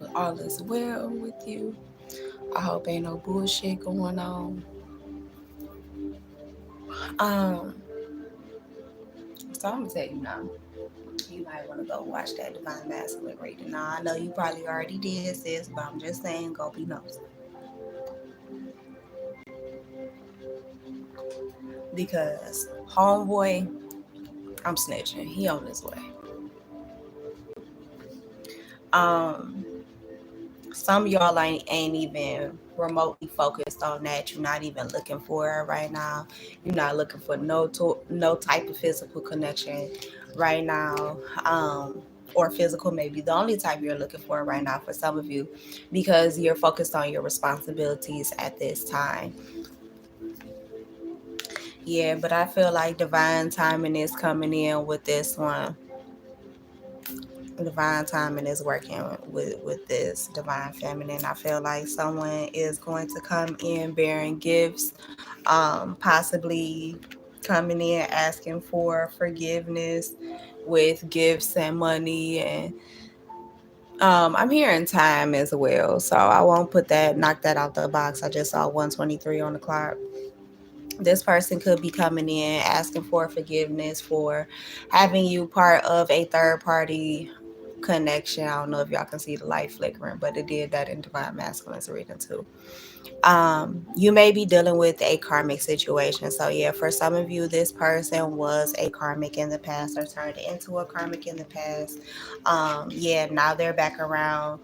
hope all is well with you. I hope ain't no bullshit going on. Um, so I'm gonna tell you now. You might want to go watch that Divine Masculine reading. Now I know you probably already did, sis, but I'm just saying, go be nosy. Because homeboy, I'm snitching. He on his way. Um, some of y'all ain't even remotely focused on that. You're not even looking for it right now. You're not looking for no type of physical connection right now. Or physical, maybe the only type you're looking for right now for some of you, because you're focused on your responsibilities at this time. Yeah, but I feel like divine timing is coming in with this one. Divine timing is working with this divine feminine. I feel like someone is going to come in bearing gifts, possibly coming in asking for forgiveness with gifts and money, and I'm hearing time as well, so I won't knock that out the box. I just saw 123 on the clock. This person could be coming in asking for forgiveness for having you part of a third party connection. I don't know if y'all can see the light flickering, but it did that in Divine Masculine's reading too. You may be dealing with a karmic situation. So yeah, for some of you, this person was a karmic in the past or turned into a karmic in the past. Yeah, now they're back around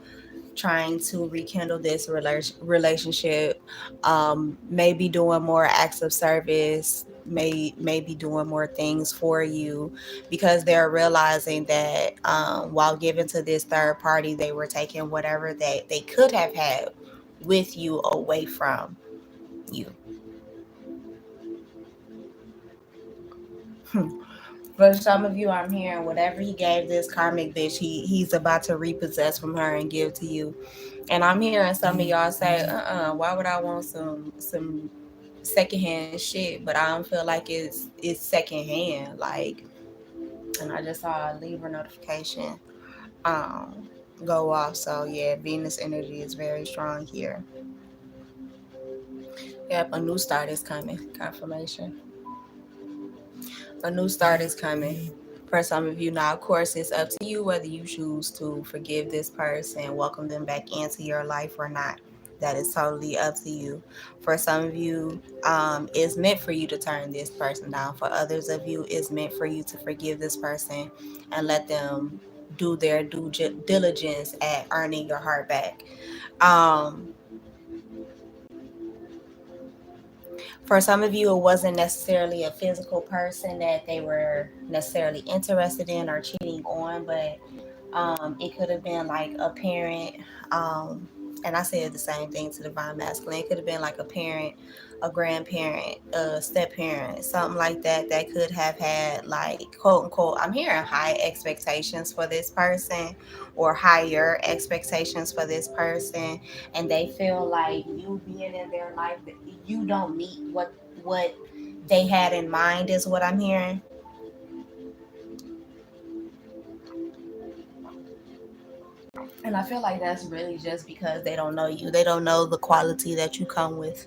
trying to rekindle this relationship, maybe doing more acts of service, maybe doing more things for you, because they're realizing that while giving to this third party, they were taking whatever they could have had with you away from you. For some of you, I'm hearing whatever he gave this karmic bitch, he's about to repossess from her and give to you. And I'm hearing some of y'all say, why would I want some secondhand shit? But I don't feel like it's secondhand. Like, and I just saw a Libra notification um go off. So yeah, Venus energy is very strong here. Yep, a new start is coming. Confirmation. A new start is coming for some of you. Now, of course, it's up to you whether you choose to forgive this person, welcome them back into your life or not. That is totally up to you. For some of you, it's meant for you to turn this person down. For others of you, it's meant for you to forgive this person and let them do their due diligence at earning your heart back. Um, for some of you, it wasn't necessarily a physical person that they were necessarily interested in or cheating on, but it could have been like a parent. And I said the same thing to Divine Masculine. It could have been like a parent, a grandparent, a step parent, something like that, that could have had, like, quote unquote, I'm hearing high expectations for this person or higher expectations for this person. And they feel like you being in their life, that you don't meet what they had in mind, is what I'm hearing. And I feel like that's really just because they don't know you. They don't know the quality that you come with.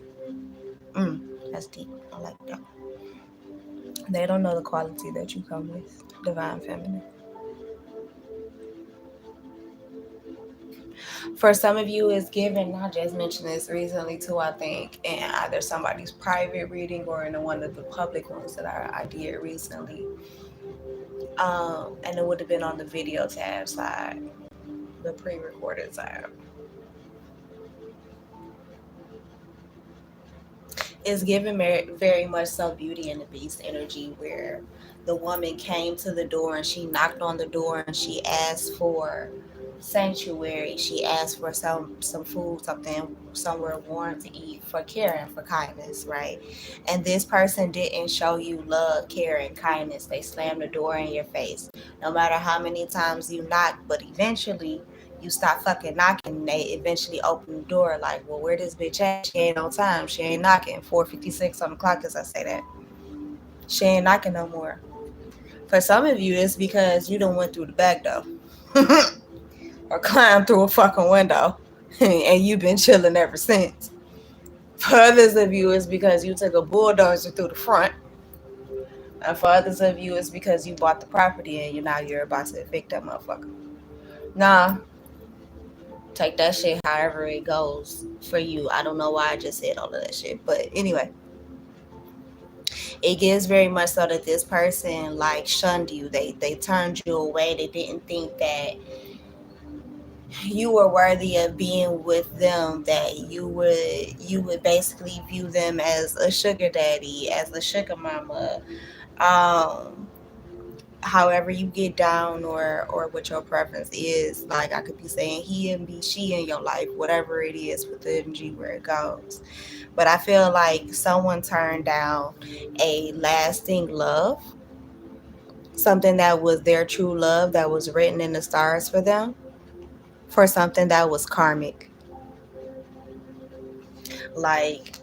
Mm, that's deep. I like that. They don't know the quality that you come with. Divine Feminine. For some of you, it's given. I just mentioned this recently too, I think, in either somebody's private reading or in one of the public ones that I did recently. And it would have been on the video tab side, the pre-recorded side. It's given very much so Beauty and the Beast energy, where the woman came to the door and she knocked on the door and she asked for sanctuary. She asked for some food, something, somewhere warm to eat, for care and for kindness, right? And this person didn't show you love, care, and kindness. They slammed the door in your face. No matter how many times you knock, but eventually you stop fucking knocking, and they eventually open the door like, well, where this bitch at? She ain't on time. She ain't knocking. 4:56 on the clock as I say that. She ain't knocking no more. For some of you, it's because you done went through the back door. or climbed through a fucking window and you've been chilling ever since. For others of you, it's because you took a bulldozer through the front. And for others of you, it's because you bought the property and you're about to evict that motherfucker. Nah, take that shit however it goes for you. I don't know why I just said all of that shit. But anyway, it gives very much so that this person like shunned you. They turned you away. They didn't think that you were worthy of being with them, that you would basically view them as a sugar daddy, as a sugar mama. Um However you get down, or what your preference is. Like I could be saying he and be she in your life, whatever it is with the energy where it goes. But I feel like someone turned down a lasting love, something that was their true love, that was written in the stars for them, for something that was karmic. Like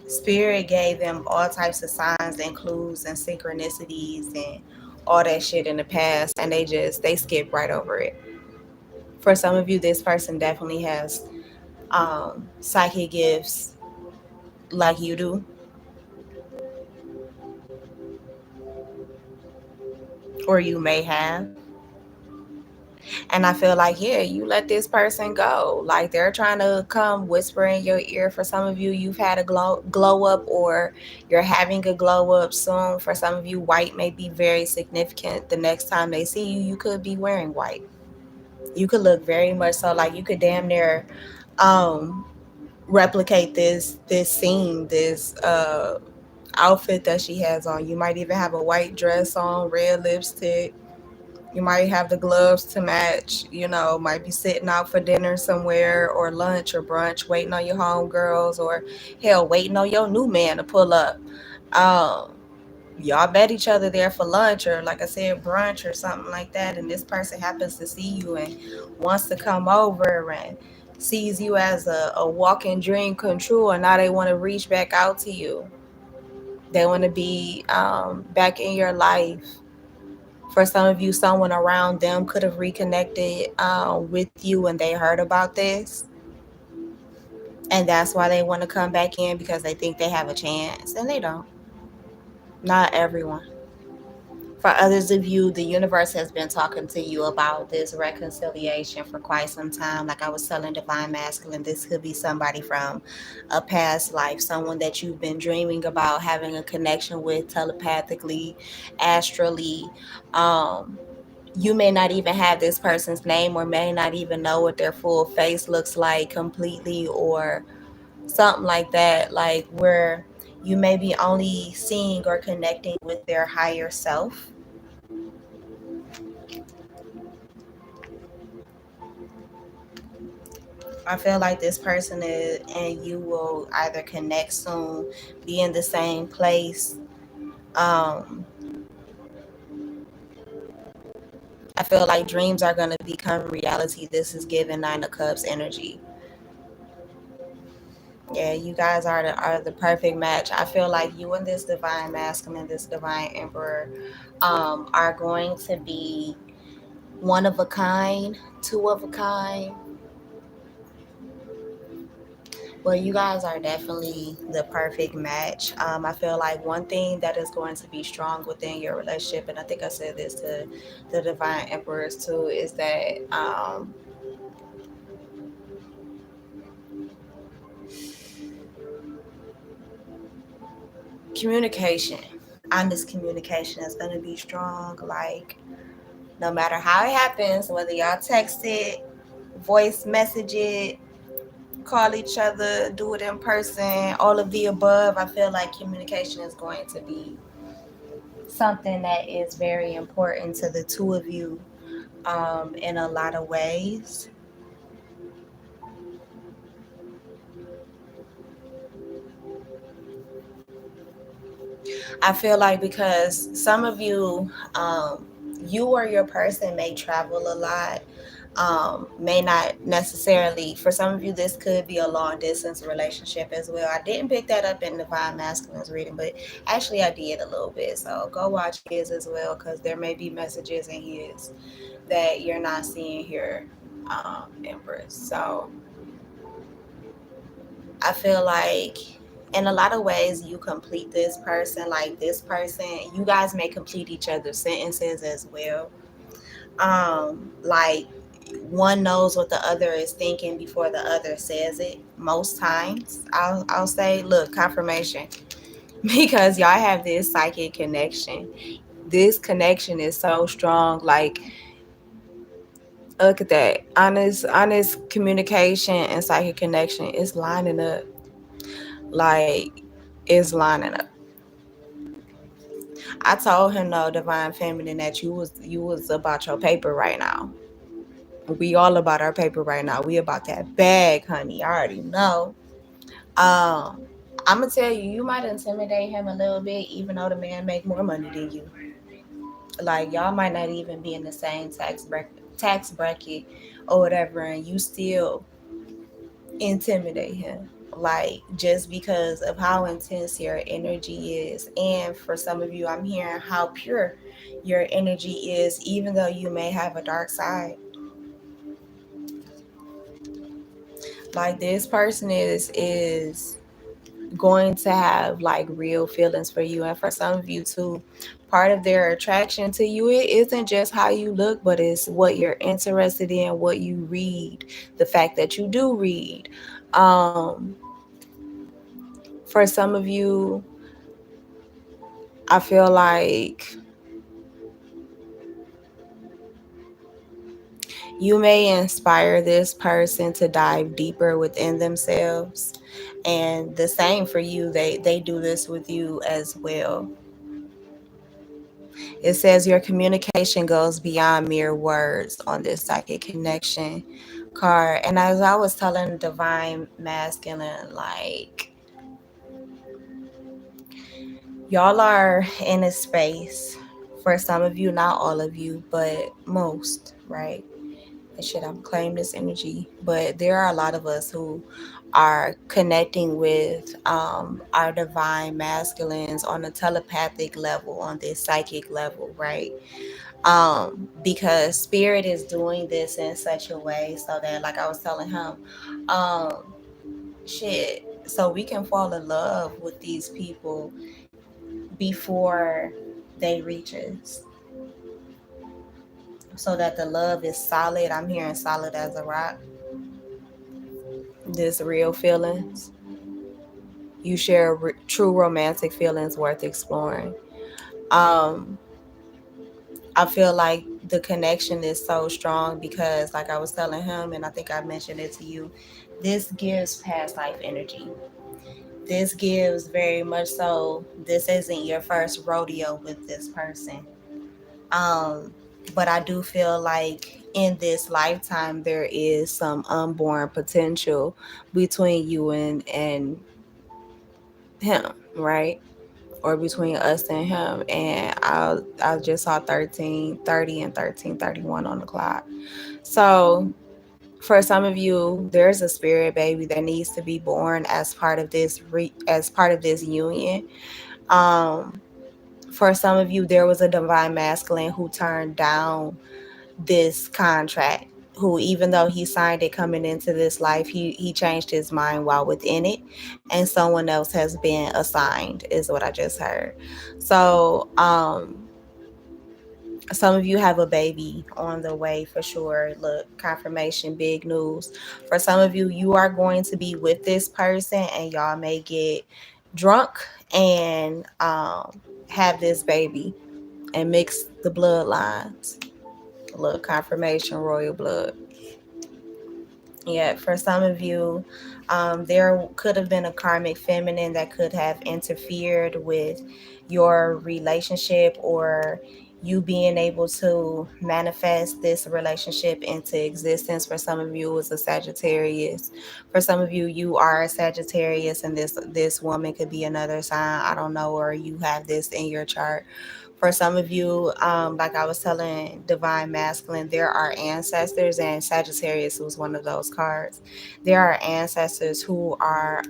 spirit gave them all types of signs and clues and synchronicities and all that shit in the past, and they skip right over it. For some of you, this person definitely has psychic gifts like you do, or you may have. And I feel like, yeah, you let this person go. Like they're trying to come whisper in your ear. For some of you, you've had a glow up, or you're having a glow up soon. For some of you, white may be very significant. The next time they see you, you could be wearing white. You could look very much so like you could damn near um replicate this scene, this outfit that she has on. You might even have a white dress on, red lipstick. You might have the gloves to match, might be sitting out for dinner somewhere, or lunch or brunch, waiting on your homegirls, or hell, waiting on your new man to pull up. Um, y'all met each other there for lunch, or like I said, brunch or something like that, and this person happens to see you and wants to come over and sees you as a walking dream come true, and now they want to reach back out to you. They want to be back in your life. For some of you, someone around them could have reconnected with you when they heard about this. And that's why they want to come back in, because they think they have a chance. And they don't. Not everyone. For others of you, the universe has been talking to you about this reconciliation for quite some time. Like I was telling Divine Masculine, this could be somebody from a past life, someone that you've been dreaming about having a connection with telepathically, astrally. You may not even have this person's name, or may not even know what their full face looks like completely, or something like that, like where you may be only seeing or connecting with their higher self. I feel like this person is, and you will either connect soon, be in the same place. um I feel like dreams are going to become reality. This is giving Nine of Cups energy. Yeah, you guys are the perfect match. I feel like you and this divine masculine, this divine emperor, are going to be one of a kind, two of a kind. Well, you guys are definitely the perfect match. I feel like one thing that is going to be strong within your relationship, and I think I said this to the divine emperors too, is that communication, honest communication is going to be strong. Like, no matter how it happens, whether y'all text it, voice message it, call each other, do it in person, all of the above, I feel like communication is going to be something that is very important to the two of you in a lot of ways. I feel like because some of you, you or your person may travel a lot, may not necessarily, for some of you, this could be a long distance relationship as well. I didn't pick that up in Divine Masculine's reading, but actually I did a little bit. So go watch his as well, because there may be messages in his that you're not seeing here. Empress. So I feel like in a lot of ways you complete this person. Like this person, you guys may complete each other's sentences as well. Like one knows what the other is thinking before the other says it. Most times, I'll say, look, confirmation, because y'all have this psychic connection. This connection is so strong. Like, look at that, honest communication and psychic connection is lining up. Like, it's lining up. I told him, no, divine feminine, that you was about your paper right now. We all about our paper right now. We about that bag, honey. I already know. Um, I'm gonna tell you, you might intimidate him a little bit, even though the man make more money than you. Like y'all might not even be in the same tax bracket or whatever, and you still intimidate him. Like just because of how intense your energy is, and for some of you, I'm hearing how pure your energy is, even though you may have a dark side. Like this person is going to have like real feelings for you, and for some of you too, part of their attraction to you, it isn't just how you look, but it's what you're interested in, what you read, the fact that you do read. um for some of you, I feel like you may inspire this person to dive deeper within themselves, and the same for you, they do this with you as well. It says your communication goes beyond mere words on this psychic connection card. And as I was telling divine masculine, like y'all are in a space, for some of you, not all of you, but most, right? And shit, I'm claiming this energy. But there are a lot of us who are connecting with our divine masculines on a telepathic level, on this psychic level, right? Because spirit is doing this in such a way so that, like I was telling him, um shit, so we can fall in love with these people before they reach us, so that the love is solid. I'm hearing solid as a rock. This real feelings, you share true romantic feelings worth exploring. um I feel like the connection is so strong because, like I was telling him, and I think I mentioned it to you, this gives past life energy. This gives very much so, this isn't your first rodeo with this person. Um, but I do feel like in this lifetime there is some unborn potential between you and him, right? Or between us and him. And I just saw 1330 and 1331 on the clock. So for some of you, there's a spirit baby that needs to be born as part of this as part of this union. Um, for some of you, there was a divine masculine who turned down this contract. Who, even though he signed it coming into this life, he changed his mind while within it, and someone else has been assigned, is what I just heard. So some of you have a baby on the way for sure. Look, confirmation, big news. For some of you, you are going to be with this person and y'all may get drunk and have this baby and mix the bloodlines. Look, confirmation, royal blood. Yeah, for some of you, there could have been a karmic feminine that could have interfered with your relationship, or you being able to manifest this relationship into existence. For some of you, it was a Sagittarius. For some of you, you are a Sagittarius, and this woman could be another sign. I don't know, or you have this in your chart. For some of you, like I was telling divine masculine, there are ancestors, and Sagittarius was one of those cards. There are ancestors who are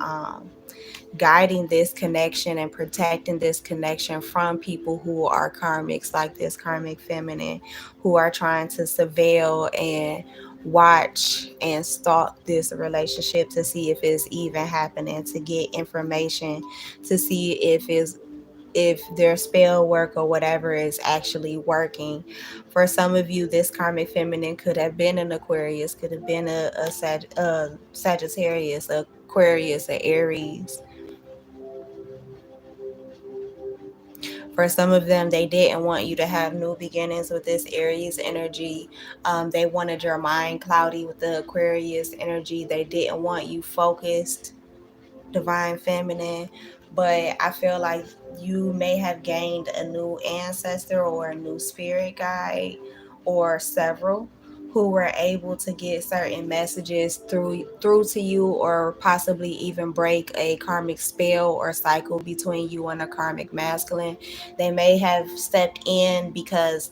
guiding this connection and protecting this connection from people who are karmics, like this karmic feminine, who are trying to surveil and watch and stalk this relationship to see if it's even happening, to get information, to see if their spell work or whatever is actually working. For some of you, this karmic feminine could have been an Aquarius, could have been a Sagittarius, Aquarius, a Aries. For some of them, they didn't want you to have new beginnings with this Aries energy. They wanted your mind cloudy with the Aquarius energy. They didn't want you focused, divine feminine. But I feel like you may have gained a new ancestor or a new spirit guide, or several, who were able to get certain messages through to you, or possibly even break a karmic spell or cycle between you and a karmic masculine. They may have stepped in because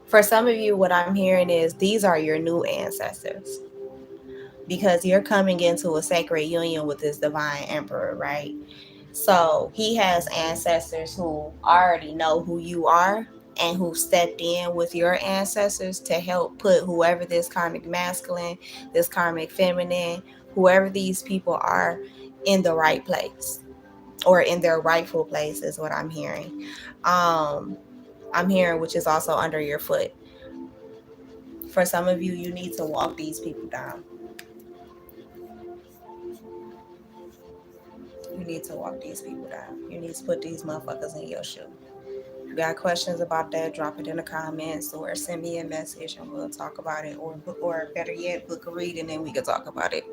for some of you, what I'm hearing is these are your new ancestors, because you're coming into a sacred union with this divine emperor, right? So he has ancestors who already know who you are and who stepped in with your ancestors to help put whoever this karmic masculine, this karmic feminine, whoever these people are, in the right place, or in their rightful place is what I'm hearing. I'm hearing, which is also under your foot. For some of you, you need to walk these people down. You need to walk these people down. You need to put these motherfuckers in your shoe. If you got questions about that, drop it in the comments or send me a message and we'll talk about it. Or better yet, book a reading and we can talk about it.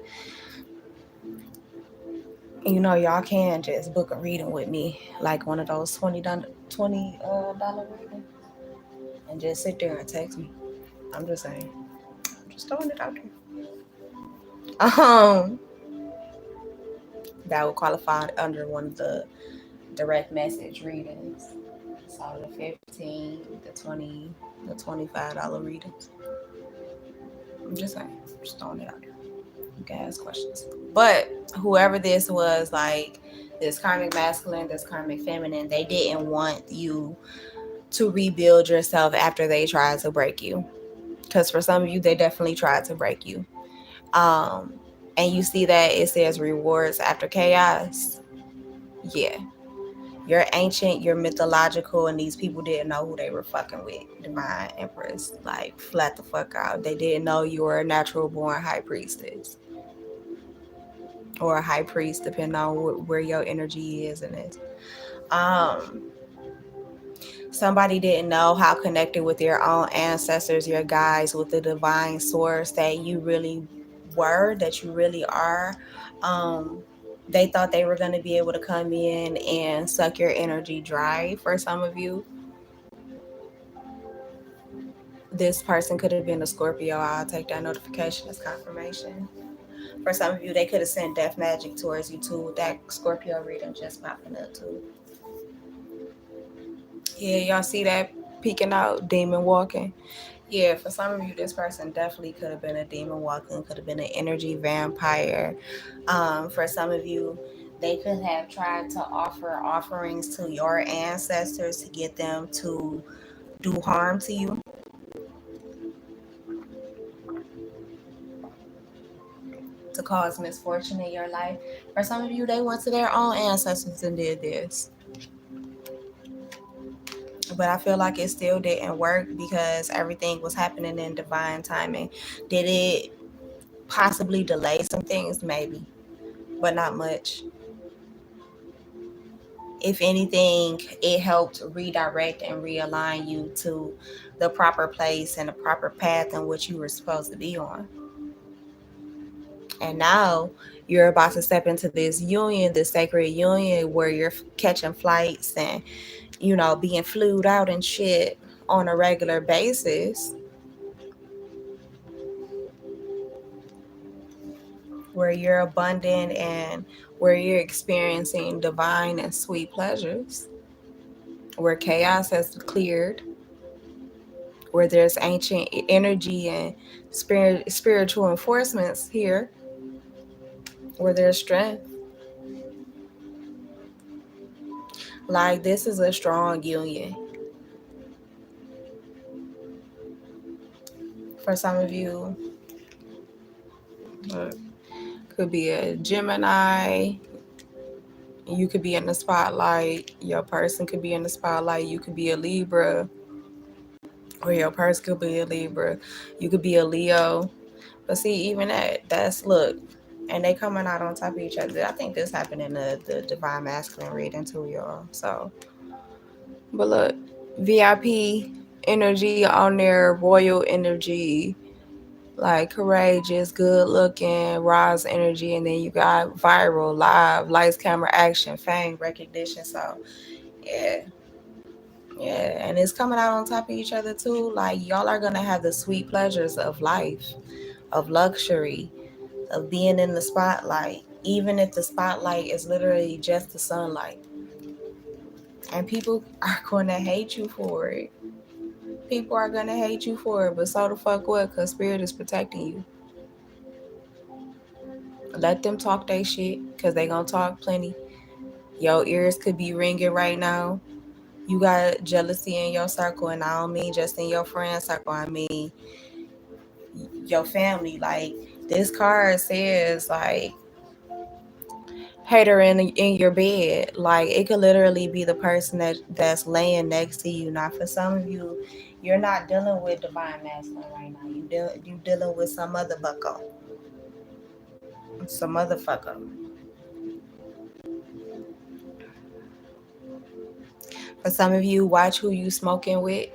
And you know, y'all can just book a reading with me, like one of those $20 readings, and just sit there and text me. I'm just saying. I'm just throwing it out there. That would qualify under one of the direct message readings. So the 15, the 20, the $25 readings. I'm just saying, just throwing it out there. You can ask questions. But whoever this was, like this karmic masculine, this karmic feminine, they didn't want you to rebuild yourself after they tried to break you. Because for some of you, they definitely tried to break you. And you see that it says rewards after chaos. Yeah. You're ancient, you're mythological, and these people didn't know who they were fucking with. Divine Empress, like flat the fuck out. They didn't know you were a natural born high priestess or a high priest, depending on where your energy is in this. Somebody didn't know how connected with your own ancestors, your guides, with the divine source that you really were, that you really are. They thought they were going to be able to come in and suck your energy dry. For some of you, this person could have been a Scorpio. I'll take that notification as confirmation. For some of you, they could have sent death magic towards you too. That Scorpio reading just popping up too. Yeah, y'all see that peeking out, demon walking? Yeah, for some of you, this person definitely could have been a demon walking, could have been an energy vampire. For some of you, they could have tried to offer offerings to your ancestors to get them to do harm to you, to cause misfortune in your life. For some of you, they went to their own ancestors and did this. But I feel like it still didn't work because everything was happening in divine timing. Did it possibly delay some things? Maybe, but not much. If anything, it helped redirect and realign you to the proper place and the proper path in which you were supposed to be on. And now you're about to step into this union, this sacred union, where you're catching flights and, you know, being flued out and shit on a regular basis, where you're abundant and where you're experiencing divine and sweet pleasures, where chaos has cleared, where there's ancient energy and spiritual enforcements here, where there's strength. Like, this is a strong union. For some of you, Look, could be a Gemini. You could be in the spotlight. Your person could be in the spotlight. You could be a Libra, or your person could be a Libra. You could be a Leo. But see, even that's look, and they coming out on top of each other. I think this happened in the Divine Masculine reading too, y'all. So, but look, VIP energy on there, royal energy, like courageous, good looking, Roz energy, and then you got viral, live, lights, camera, action, fame, recognition. So yeah, yeah, and it's coming out on top of each other too. Like y'all are gonna have the sweet pleasures of life, of luxury, of being in the spotlight, even if the spotlight is literally just the sunlight. And people are gonna hate you for it. People are gonna hate you for it, but so the fuck what? Cause spirit is protecting you. Let them talk they shit, cause they gonna talk plenty. Your ears could be ringing right now. You got jealousy in your circle, and I don't mean just in your friend circle. I mean your family. Like this card says, like hater in your bed. Like it could literally be the person that's laying next to you. Now, for some of you, you're not dealing with divine masculine right now. You dealing with some other bucko, some motherfucker. For some of you, watch who you smoking with,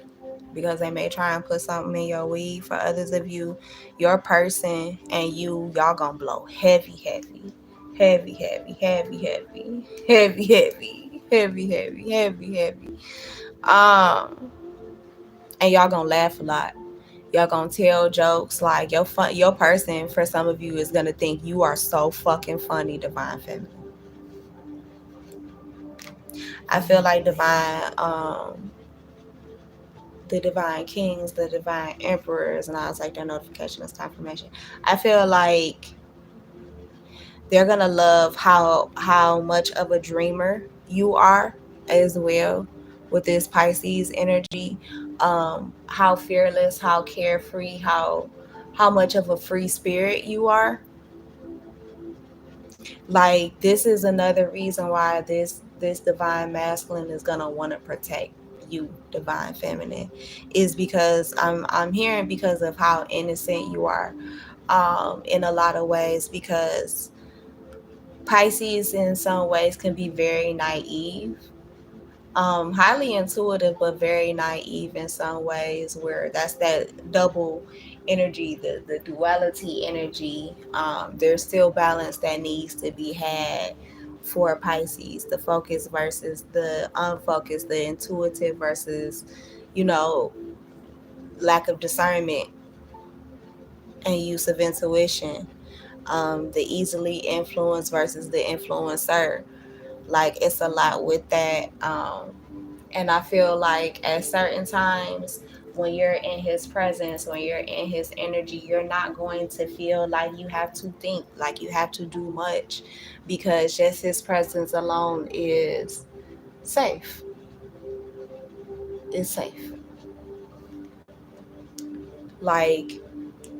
because they may try and put something in your weed. For others of you, your person and y'all gonna blow heavy, heavy, heavy, heavy, heavy, heavy, heavy, heavy, heavy, heavy, heavy, heavy. And y'all gonna laugh a lot. Y'all gonna tell jokes. Like your person, for some of you, is gonna think you are so fucking funny, divine feminine. I feel like the divine kings, the divine emperors, and I was like, their notification is confirmation. I feel like they're gonna love how much of a dreamer you are as well with this Pisces energy. How fearless, how carefree, how much of a free spirit you are. Like this is another reason why this divine masculine is gonna want to protect you, divine feminine, is because I'm hearing because of how innocent you are, in a lot of ways, because Pisces in some ways can be very naive, highly intuitive, but very naive in some ways, where that's that double energy, the duality energy. There's still balance that needs to be had for Pisces, the focus versus the unfocused, the intuitive versus, you know, lack of discernment and use of intuition, the easily influenced versus the influencer. Like it's a lot with that. And I feel like at certain times, when you're in his presence, when you're in his energy, you're not going to feel like you have to think, like you have to do much, because just his presence alone is safe. It's safe. Like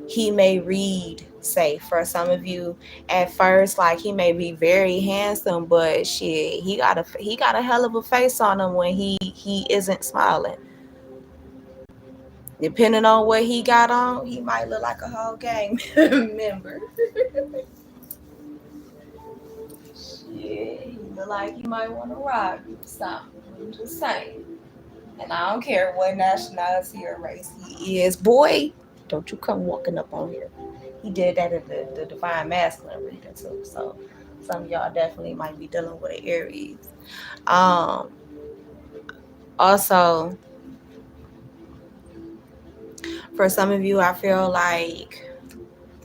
he may read safe for some of you at first. Like he may be very handsome, but shit, he got a hell of a face on him when he isn't smiling. Depending on what he got on, he might look like a whole gang member. Shit, he look like he might want to rob you or something. I'm just saying. And I don't care what nationality or race he is. Boy, don't you come walking up on here. He did that in the Divine Masculine reading too. So some of y'all definitely might be dealing with an Aries. Um, Also, for some of you, I feel like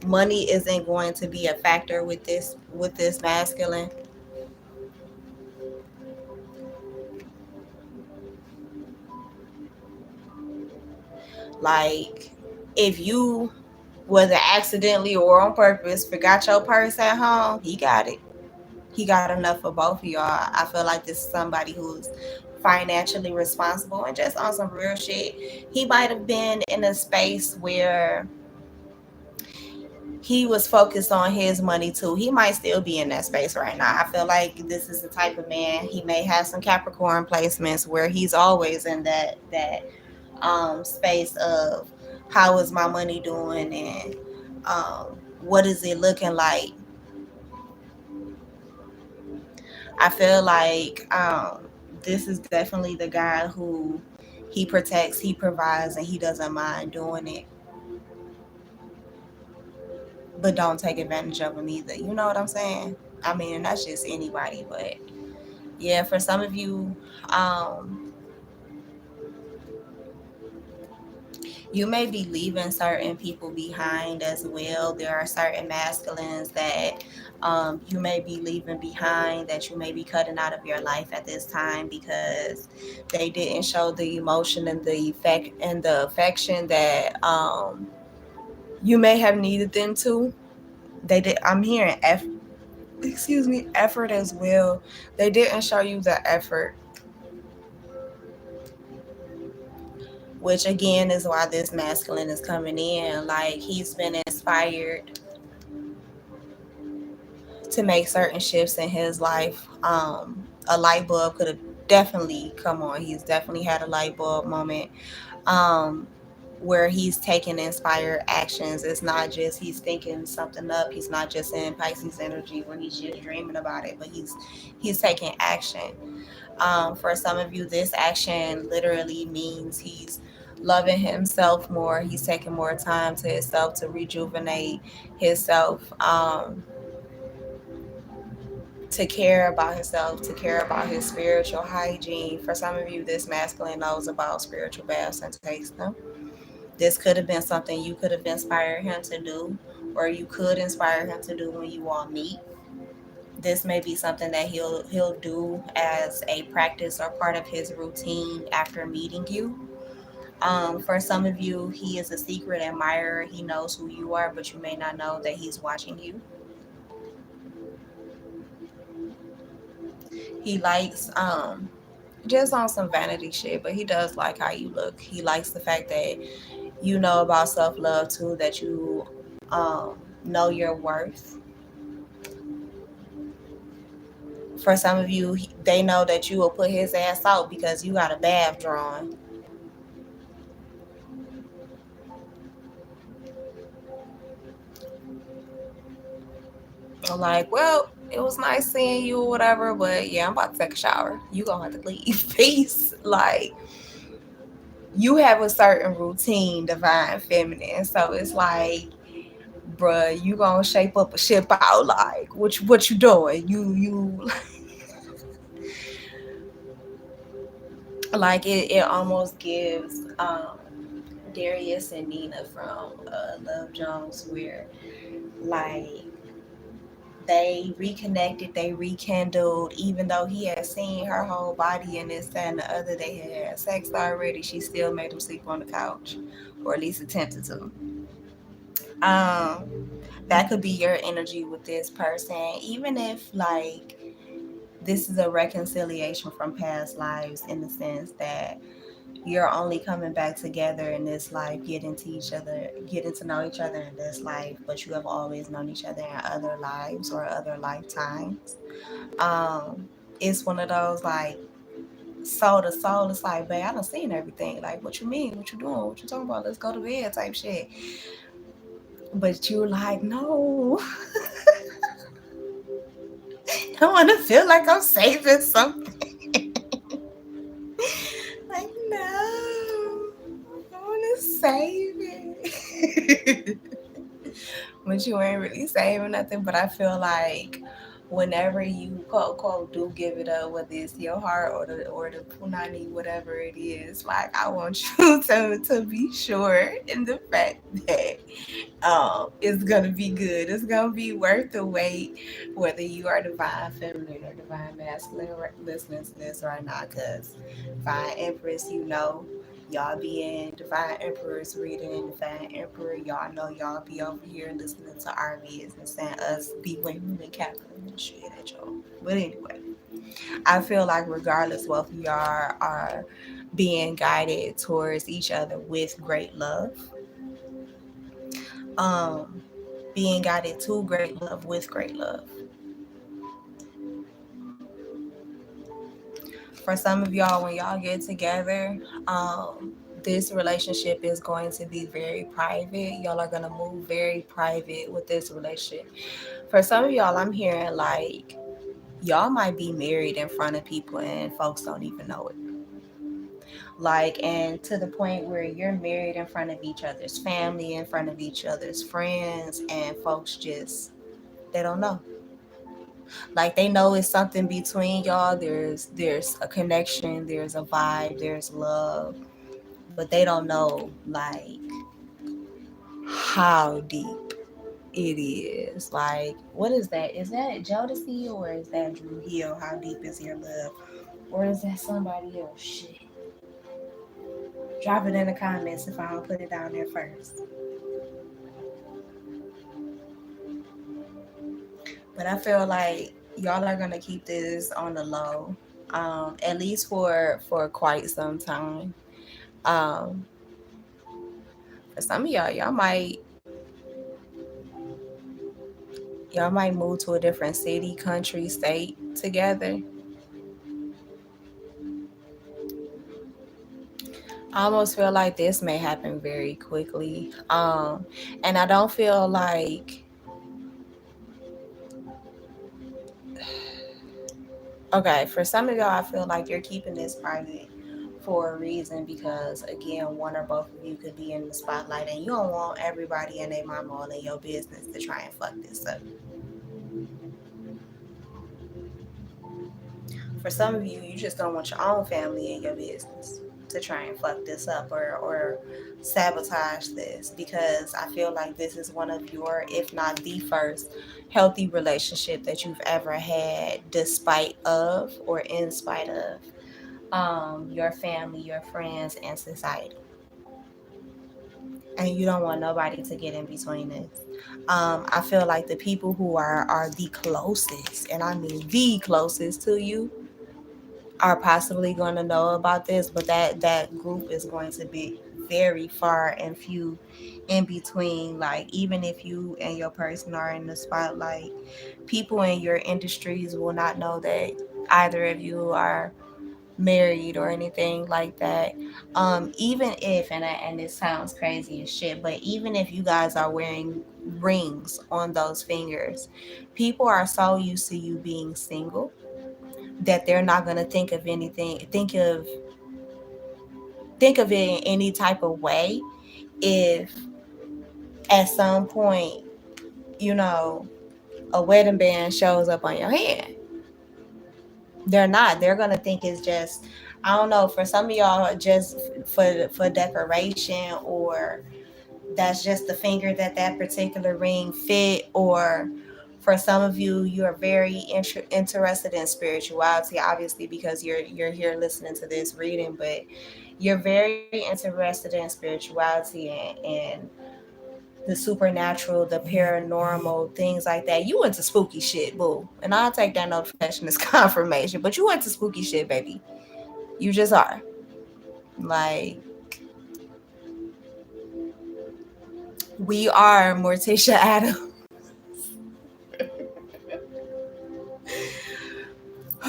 money isn't going to be a factor with this masculine. Like if you, whether accidentally or on purpose, forgot your purse at home, he got it. He got enough for both of y'all. I feel like this is somebody who's financially responsible and just on some real shit. He might have been in a space where he was focused on his money too. He might still be in that space right now. I feel like this is the type of man, he may have some Capricorn placements where he's always in that space of how is my money doing, and what is it looking like. I feel like this is definitely the guy who he protects, he provides, and he doesn't mind doing it, but don't take advantage of him either. You know what I'm saying? I mean, and that's just anybody, but yeah, for some of you, you may be leaving certain people behind as well. There are certain masculines that you may be leaving behind, that you may be cutting out of your life at this time because they didn't show the emotion and the effect and the affection that you may have needed them to. They did. I'm hearing effort as well. They didn't show you the effort, which again is why this masculine is coming in. Like, he's been inspired to make certain shifts in his life. A light bulb could have definitely come on. He's definitely had a light bulb moment, um, where he's taking inspired actions. It's not just he's thinking something up. He's not just in Pisces energy where he's just dreaming about it, but he's taking action. For some of you, this action literally means he's loving himself more. He's taking more time to himself to rejuvenate himself. To care about himself, to care about his spiritual hygiene. For some of you, this masculine knows about spiritual baths and takes them. This could have been something you could have inspired him to do, or you could inspire him to do when you all meet. This may be something that he'll do as a practice or part of his routine after meeting you. For some of you, he is a secret admirer. He knows who you are, but you may not know that he's watching you. He likes just on some vanity shit, but he does like how you look. He likes the fact that you know about self love too, that you know your worth. For some of you, they know that you will put his ass out because you got a bath drawn. I'm like, well, it was nice seeing you or whatever, but yeah, I'm about to take a shower. You gonna have to leave. Peace. Like, you have a certain routine, divine feminine. So it's like, bruh, you gonna shape up a ship out. Like, what you doing? You like it almost gives Darius and Nina from Love Jones, where like they reconnected, they rekindled, even though he had seen her whole body and this, that, and the other. They had sex already. She still made him sleep on the couch, or at least attempted to. That could be your energy with this person, even if like this is a reconciliation from past lives, in the sense that you're only coming back together in this life, getting to know each other in this life, but you have always known each other in other lives or other lifetimes. It's one of those like soul to soul. It's like, babe, I done seen everything. Like, what you mean? What you doing? What you talking about? Let's go to bed type shit. But you're like, no, I want to feel like I'm saving something. Like, no, I want to save it. But you ain't really saving nothing. But I feel like whenever you quote unquote do give it up, whether it's your heart or the punani, whatever it is, like, I want you to be sure in the fact that it's gonna be good. It's gonna be worth the wait, whether you are divine feminine or divine masculine listening to this right now. Cause Divine Empress, y'all be in Divine Empress reading, Divine Emperor, y'all know y'all be over here listening to our business and us be women and Capricorn and shit at y'all. But anyway, I feel like regardless what y'all are being guided towards each other with great love. Um being guided to great love with great love. For some of y'all, when y'all get together, this relationship is going to be very private. Y'all are going to move very private with this relationship. For some of y'all, I'm hearing like y'all might be married in front of people and folks don't even know it. Like, and to the point where you're married in front of each other's family, in front of each other's friends, and folks just, they don't know. Like, they know it's something between y'all. There's a connection, there's a vibe, there's love, but they don't know like how deep it is. Like, what is that? Is that Jodeci or is that Drew Hill? How deep is your love? Or is that somebody else? Shit. Drop it in the comments if I don't put it down there first. But I feel like y'all are gonna keep this on the low, at least for quite some time. Um, for some of y'all might move to a different city, country, state together. I almost feel like this may happen very quickly. And I don't feel like, okay, for some of y'all, I feel like you're keeping this private for a reason because, again, one or both of you could be in the spotlight and you don't want everybody and their mama all in your business to try and fuck this up. For some of you, you just don't want your own family in your business to try and fuck this up or sabotage this, because I feel like this is one of your, if not the first, healthy relationship that you've ever had, despite of or in spite of your family, your friends, and society. And you don't want nobody to get in between this. I feel like the people who are the closest, and I mean the closest to you, are possibly going to know about this, but that group is going to be very far and few in between. Like, even if you and your person are in the spotlight, people in your industries will not know that either of you are married or anything like that. Even if, and it sounds crazy as shit, but even if you guys are wearing rings on those fingers, people are so used to you being single that they're not going to think of it in any type of way if at some point, you know, a wedding band shows up on your hand. They're going to think it's just, I don't know, for some of y'all just for decoration, or that's just the finger that particular ring fit, or for some of you, you are very interested in spirituality, obviously, because you're here listening to this reading, but you're very interested in spirituality and the supernatural, the paranormal, things like that. You into spooky shit, boo. And I'll take that notification as confirmation, but you into spooky shit, baby. You just are. Like, we are Morticia Adams.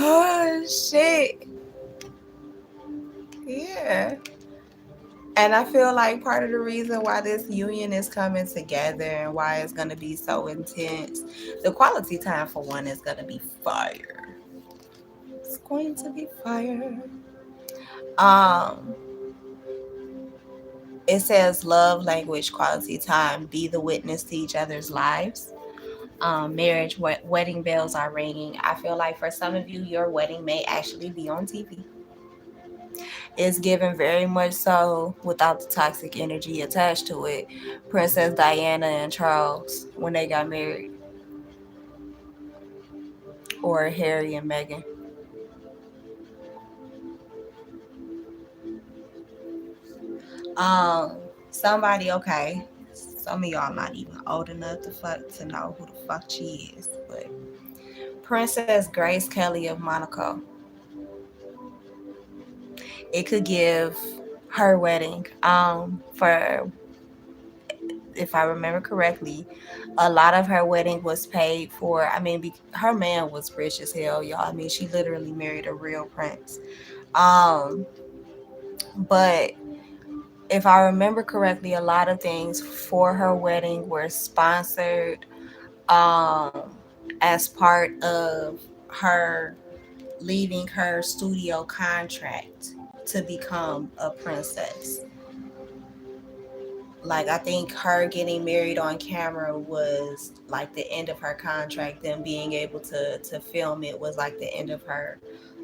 Oh shit. Yeah. And I feel like part of the reason why this union is coming together and why it's going to be so intense, the quality time for one is going to be fire. It's going to be fire. Um, it says love language, quality time, be the witness to each other's lives. Marriage, wedding bells are ringing. I feel like for some of you, your wedding may actually be on TV. It's given very much so, without the toxic energy attached to it, Princess Diana and Charles when they got married, or Harry and Meghan. Um, somebody, okay, some of y'all not even old enough to know who the fuck she is, but Princess Grace Kelly of Monaco. It could give her wedding. For if I remember correctly, a lot of her wedding was paid for. I mean, her man was rich as hell, y'all. I mean, she literally married a real prince. Um, but if I remember correctly, a lot of things for her wedding were sponsored um, as part of her leaving her studio contract to become a princess. Like, I think her getting married on camera was like the end of her contract. Them being able to film it was like the end of her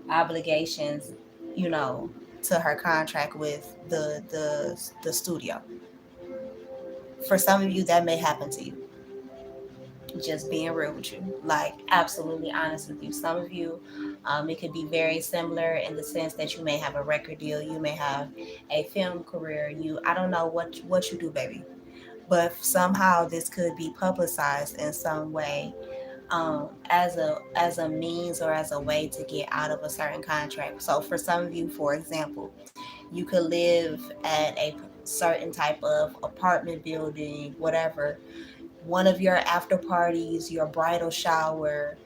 obligations, you know, to her contract with the studio. For some of you, that may happen to you. Just being real with you, like absolutely honest with you. Some of you, it could be very similar in the sense that you may have a record deal, you may have a film career, I don't know what you do, baby, but somehow this could be publicized in some way, as a means or as a way to get out of a certain contract. So for some of you, for example, you could live at a certain type of apartment building, whatever, one of your after parties, your bridal shower.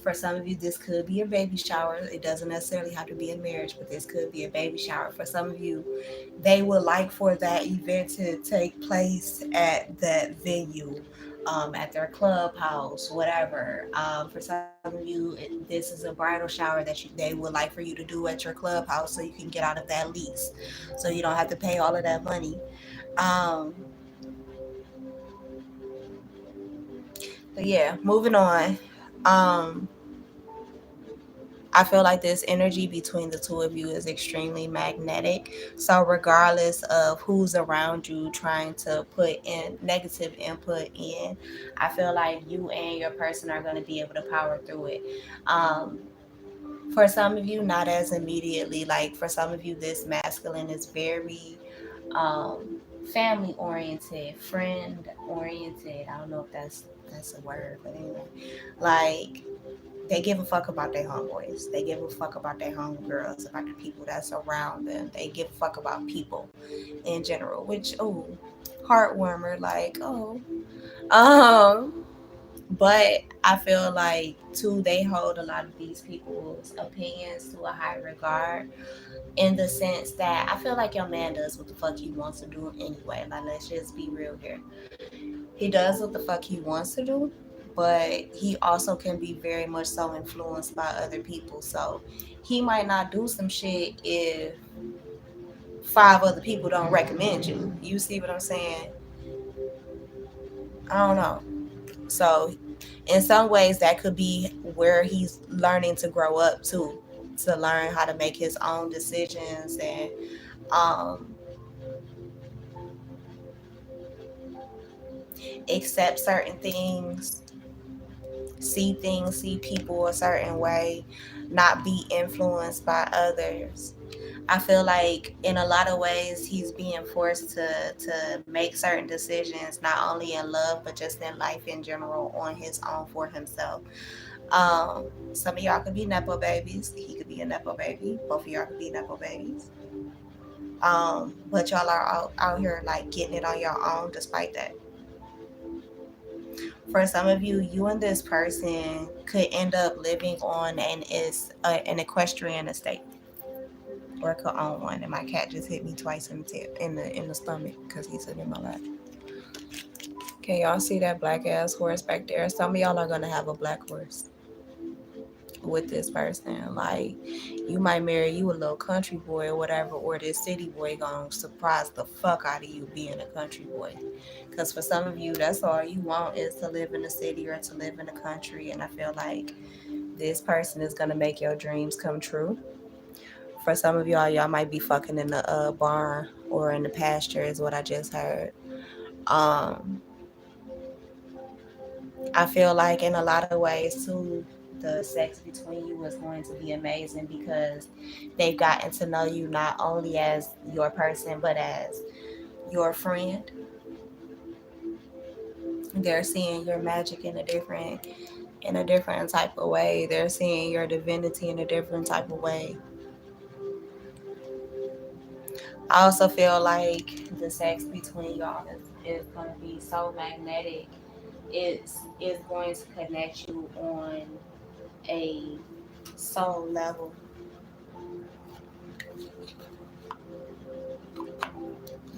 For some of you, this could be a baby shower. It doesn't necessarily have to be a marriage, but this could be a baby shower. For some of you, they would like for that event to take place at that venue, at their clubhouse, whatever. For some of you, this is a bridal shower that they would like for you to do at your clubhouse so you can get out of that lease, so you don't have to pay all of that money. Um, but yeah, moving on. Um, I feel like this energy between the two of you is extremely magnetic. So regardless of who's around you trying to put in negative input in, I feel like you and your person are going to be able to power through it. Um, for some of you, not as immediately. Like for some of you, this masculine is very um, family oriented, friend oriented. I don't know if that's a word, but anyway, like they give a fuck about their homeboys. They give a fuck about their homegirls, about the people that's around them. They give a fuck about people in general, which heartwarmer. Like um, but I feel like too they hold a lot of these people's opinions to a high regard, in the sense that I feel like your man does what the fuck he wants to do anyway. Like, let's just be real here. He does what the fuck he wants to do, but he also can be very much so influenced by other people. So he might not do some shit if five other people don't recommend you. You see what I'm saying? I don't know. So in some ways that could be where he's learning to grow up too, to learn how to make his own decisions and um accept certain things, see people a certain way, not be influenced by others. I feel like in a lot of ways he's being forced to make certain decisions, not only in love but just in life in general, on his own for himself. Um, some of y'all could be nepo babies. He could be a nepo baby. Both of y'all could be nepo babies. But y'all are out here like getting it on your own despite that. For some of you, you and this person could end up living on an equestrian estate, or could own one. And my cat just hit me twice in the in the stomach because he's sitting in my lap. Can y'all see that black ass horse back there? Some of y'all are gonna have a black horse with this person. Like, you might marry you a little country boy or whatever, or this city boy gonna surprise the fuck out of you being a country boy. Because for some of you, that's all you want, is to live in the city or to live in the country. And I feel like this person is gonna make your dreams come true. For some of y'all might be fucking in the barn or in the pasture, is what I just heard. Um, I feel like in a lot of ways too, the sex between you is going to be amazing because they've gotten to know you not only as your person but as your friend. They're seeing your magic in a different type of way. They're seeing your divinity in a different type of way. I also feel like the sex between y'all is going to be so magnetic. It's going to connect you on a soul level.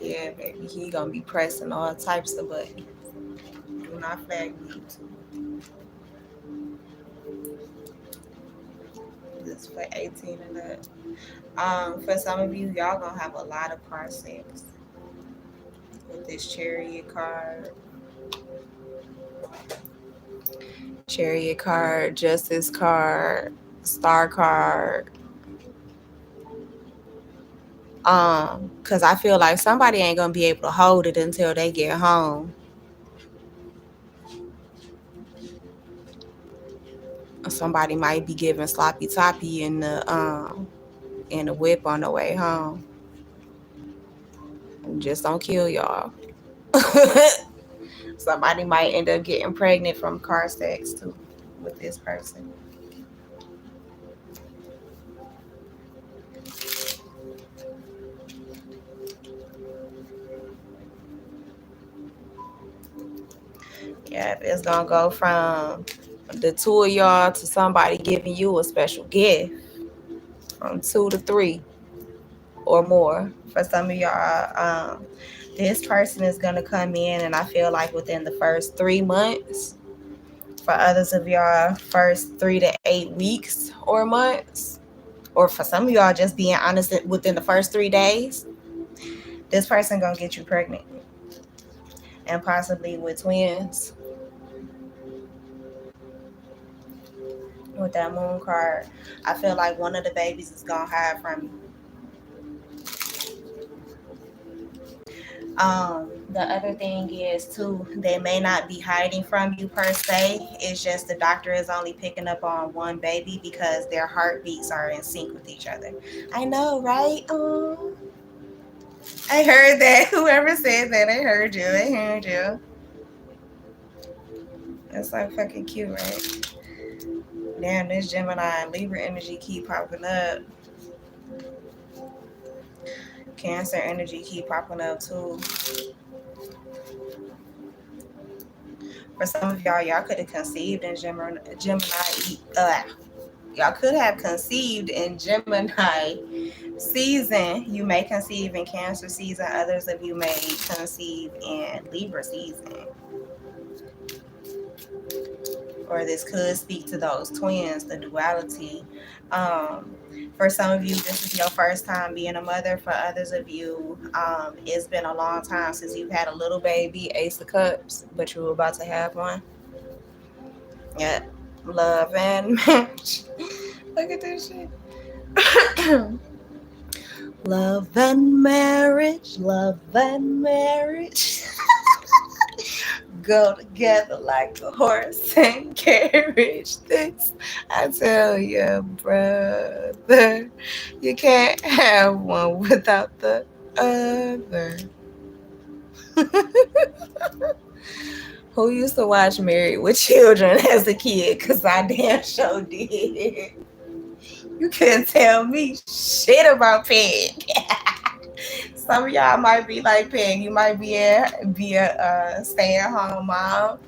Yeah, baby, he gonna be pressing all types of buttons. Do not flag me too. This for 18 and up. For some of you, y'all gonna have a lot of car sex with this chariot card, justice card, star card. Cause I feel like somebody ain't gonna be able to hold it until they get home. Somebody might be giving sloppy toppy in the whip on the way home. Just don't kill y'all. Somebody might end up getting pregnant from car sex too with this person. Yeah, it's gonna go from the two of y'all to somebody giving you a special gift, from 2 to 3 or more. For some of y'all, this person is gonna come in, and I feel like within the first 3 months. For others of y'all, first 3 to 8 weeks or months, or for some of y'all, just being honest, within the first 3 days, this person gonna get you pregnant, and possibly with twins. With that moon card, I feel like one of the babies is gonna hide from you. The other thing is too, they may not be hiding from you per se. It's just the doctor is only picking up on one baby because their heartbeats are in sync with each other. I know, right? I heard that. Whoever said that, I heard you. I heard you. That's so fucking cute, right? Damn, this Gemini and Libra energy keep popping up. Cancer energy keep popping up too. For some of y'all could have conceived in Gemini. Y'all could have conceived in Gemini season. You may conceive in Cancer season. Others of you may conceive in Libra season. Or this could speak to those twins, the duality. For some of you, this is your first time being a mother. For others of you, it's been a long time since you've had a little baby, Ace of Cups, but you were about to have one. Yeah, love and marriage. Look at this shit. Love and marriage, love and marriage. Go together like a horse and carriage. This, I tell you, brother, you can't have one without the other. Who used to watch Married with Children as a kid? Because I damn sure did. You couldn't tell me shit about Peg. Some of y'all might be like Peg. You might be a stay-at-home mom.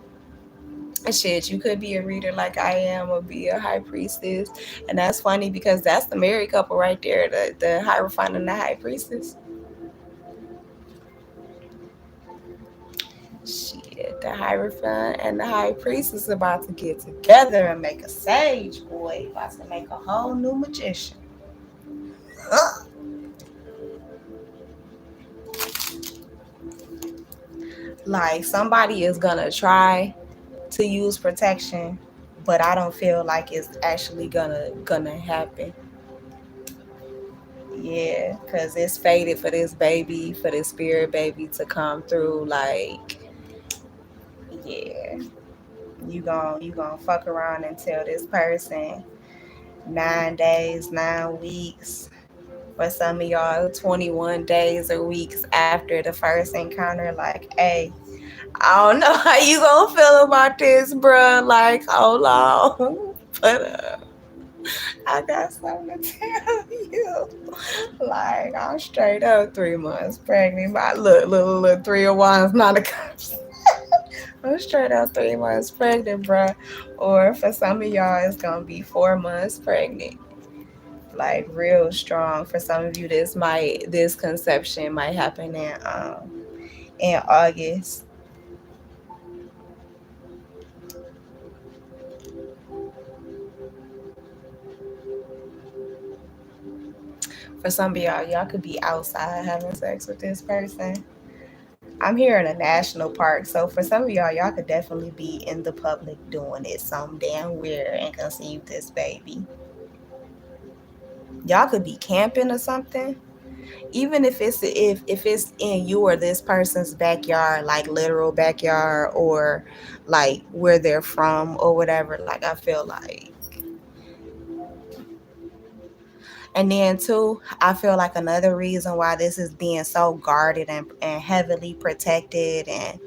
Shit, you could be a reader like I am, or be a high priestess. And that's funny because that's the married couple right there, the Hierophant and the high priestess. Shit, the Hierophant and the high priestess about to get together and make a sage, boy. About to make a whole new magician. Like, somebody is gonna try to use protection, but I don't feel like it's actually gonna happen. Yeah, because it's fated for this baby, for this spirit baby to come through. Like, yeah, you gonna fuck around and tell this person 9 days, 9 weeks. For some of y'all, 21 days or weeks after the first encounter, like, hey, I don't know how you gonna feel about this, bruh. Like, hold on. But I got something to tell you. Like, I'm straight up 3 months pregnant. My look, 3 of Wands, not a cups. I'm straight up 3 months pregnant, bruh. Or for some of y'all, it's gonna be 4 months pregnant. Like real strong. For some of you, this conception might happen in August. For some of y'all could be outside having sex with this person. I'm here in a national park, so for some of y'all could definitely be in the public doing it some damn weird and conceive this baby. Y'all could be camping or something. Even if it's in you or this person's backyard, like literal backyard, or like where they're from or whatever. Like I feel like, and then too, I feel like another reason why this is being so guarded and heavily protected and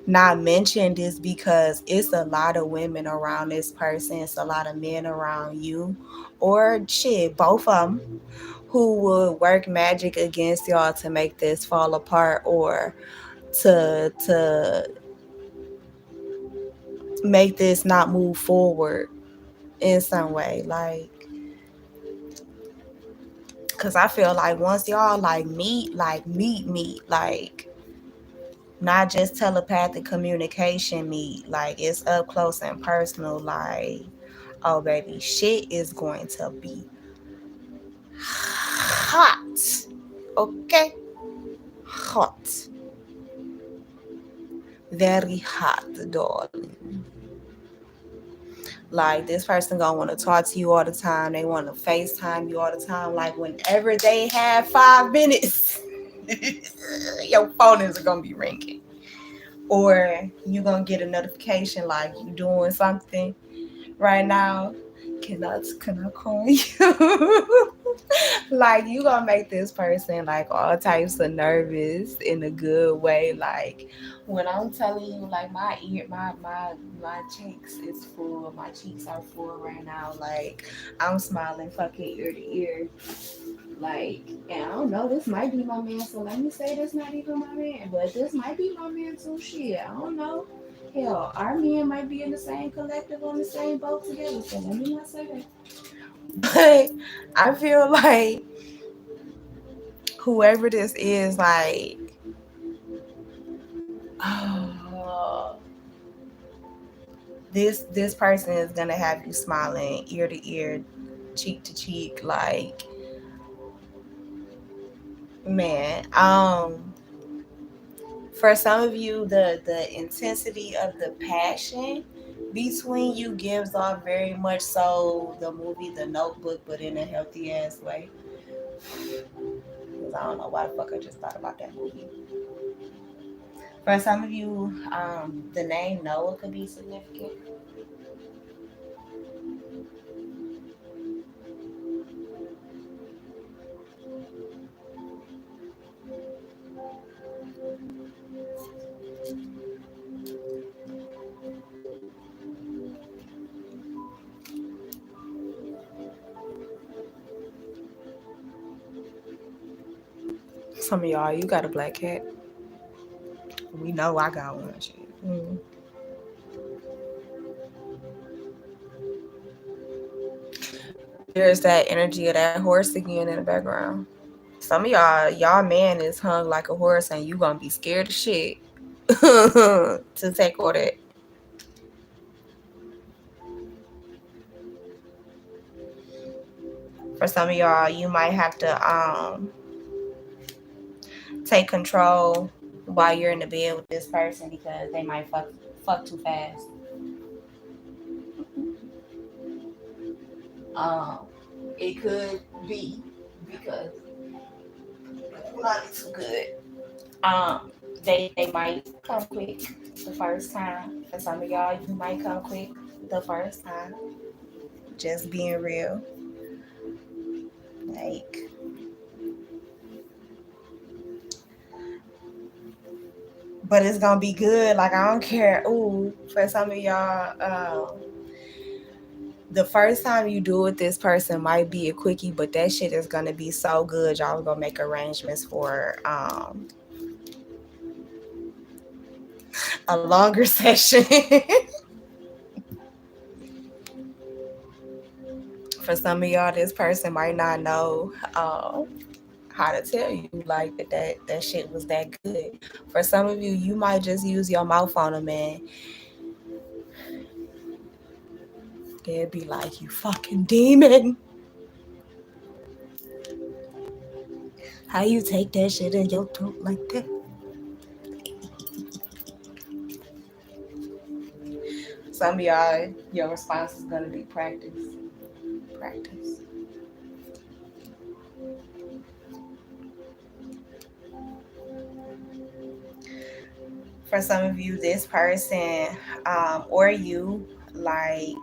not mentioned is because it's a lot of women around this person. It's a lot of men around you, or shit, both of them, who would work magic against y'all to make this fall apart, or to make this not move forward in some way. Like, because I feel like once y'all like meet, like not just telepathic communication meet, like it's up close and personal. Like, oh baby, shit is going to be hot. Okay, hot, very hot, darling. Like this person gonna want to talk to you all the time. They want to FaceTime you all the time. Like whenever they have 5 minutes, your phone is gonna be ringing, or you gonna get a notification like you doing something right now. Can I call you? Like you gonna make this person like all types of nervous in a good way. Like when I'm telling you, like my cheeks is full. My cheeks are full right now. Like I'm smiling fucking ear to ear. Like, and I don't know, this might be my man, so let me say this not even my man, but this might be my man too. Shit, I don't know. Hell, our men might be in the same collective on the same boat together, so let me not say that. But I feel like whoever this is, like, oh, this person is gonna have you smiling ear to ear, cheek to cheek, like, man. For some of you, the intensity of the passion between you gives off very much so the movie The Notebook, but in a healthy ass way. Because I don't know why the fuck I just thought about that movie. For some of you, the name Noah could be significant. Some of y'all, you got a black cat. We know I got one. Shit. There's that energy of that horse again in the background. Some of y'all man is hung like a horse, and you gonna be scared of shit to take all that. For some of y'all, you might have to take control while you're in the bed with this person because they might fuck too fast. Um, it could be because not too good. Um, they might come quick the first time. For some of y'all, you might come quick the first time. Just being real, like. But it's gonna be good. Like I don't care. Ooh, for some of y'all, The first time you do it, this person might be a quickie, but that shit is gonna be so good. Y'all gonna make arrangements for a longer session. For some of y'all, this person might not know how to tell you like that shit was that good. For some of you, you might just use your mouth on them and they'll be like, "You fucking demon! How you take that shit in your throat like that?" Some of y'all, your response is gonna be practice, practice. For some of you, this person or you, like,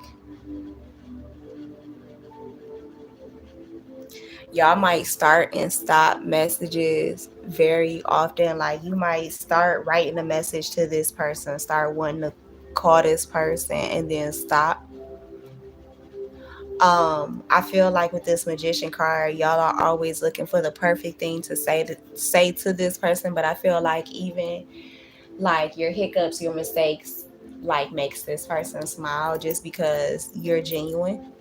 y'all might start and stop messages very often. Like, you might start writing a message to this person, start wanting to call this person, and then stop. I feel like with this magician card, y'all are always looking for the perfect thing to say to this person, but I feel like even like your hiccups, your mistakes, like makes this person smile just because you're genuine.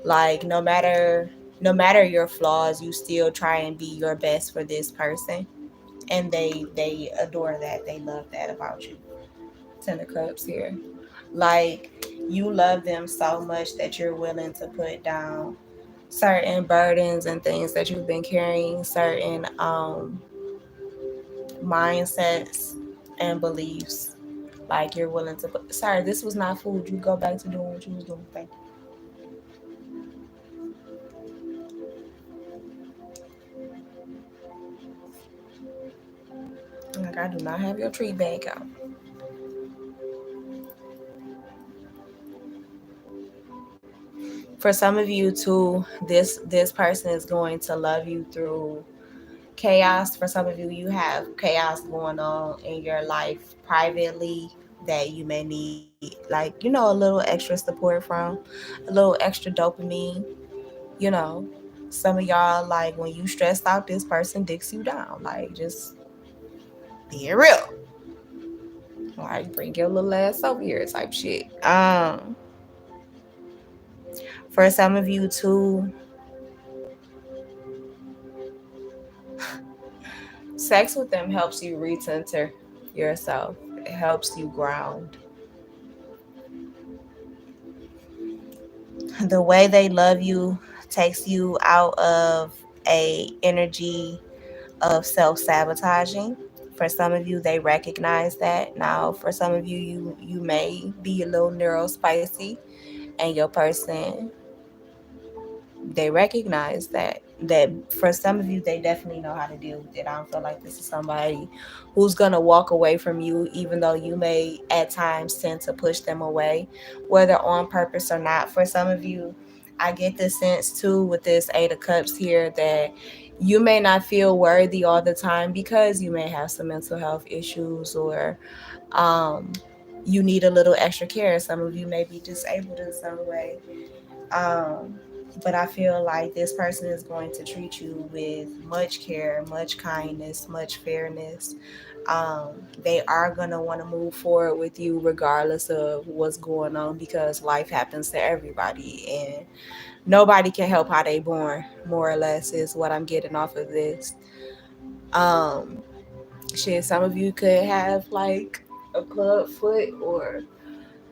Like, no matter your flaws, you still try and be your best for this person, and they adore that, they love that about you. 10 of Cups here. Like, you love them so much that you're willing to put down certain burdens and things that you've been carrying, certain mindsets and beliefs. Like, you're willing to put, sorry, this was not food, you go back to doing what you was doing. Thank you. Like, I do not have your treat bag out. For some of you too, this person is going to love you through chaos. For some of you, you have chaos going on in your life privately that you may need, like, a little extra support from, a little extra dopamine. you know some of y'all, like, when you stressed out, this person dicks you down, like, just being real, like, bring your little ass over here type shit. For some of you too, sex with them helps you recenter yourself. It helps you ground. The way they love you takes you out of a energy of self-sabotaging. For some of you, they recognize that. Now, for some of you, you may be a little neurospicy, and your person, they recognize that for some of you, they definitely know how to deal with it. I don't feel like this is somebody who's gonna walk away from you, even though you may at times tend to push them away, whether on purpose or not. For some of you, I get the sense too with this 8 of Cups here that you may not feel worthy all the time because you may have some mental health issues, or um, you need a little extra care. Some of you may be disabled in some way. Um, but I feel like this person is going to treat you with much care, much kindness, much fairness. Um, they are going to want to move forward with you regardless of what's going on, because life happens to everybody and nobody can help how they born, more or less, is what I'm getting off of this. Um, Shit, some of you could have like a club foot, or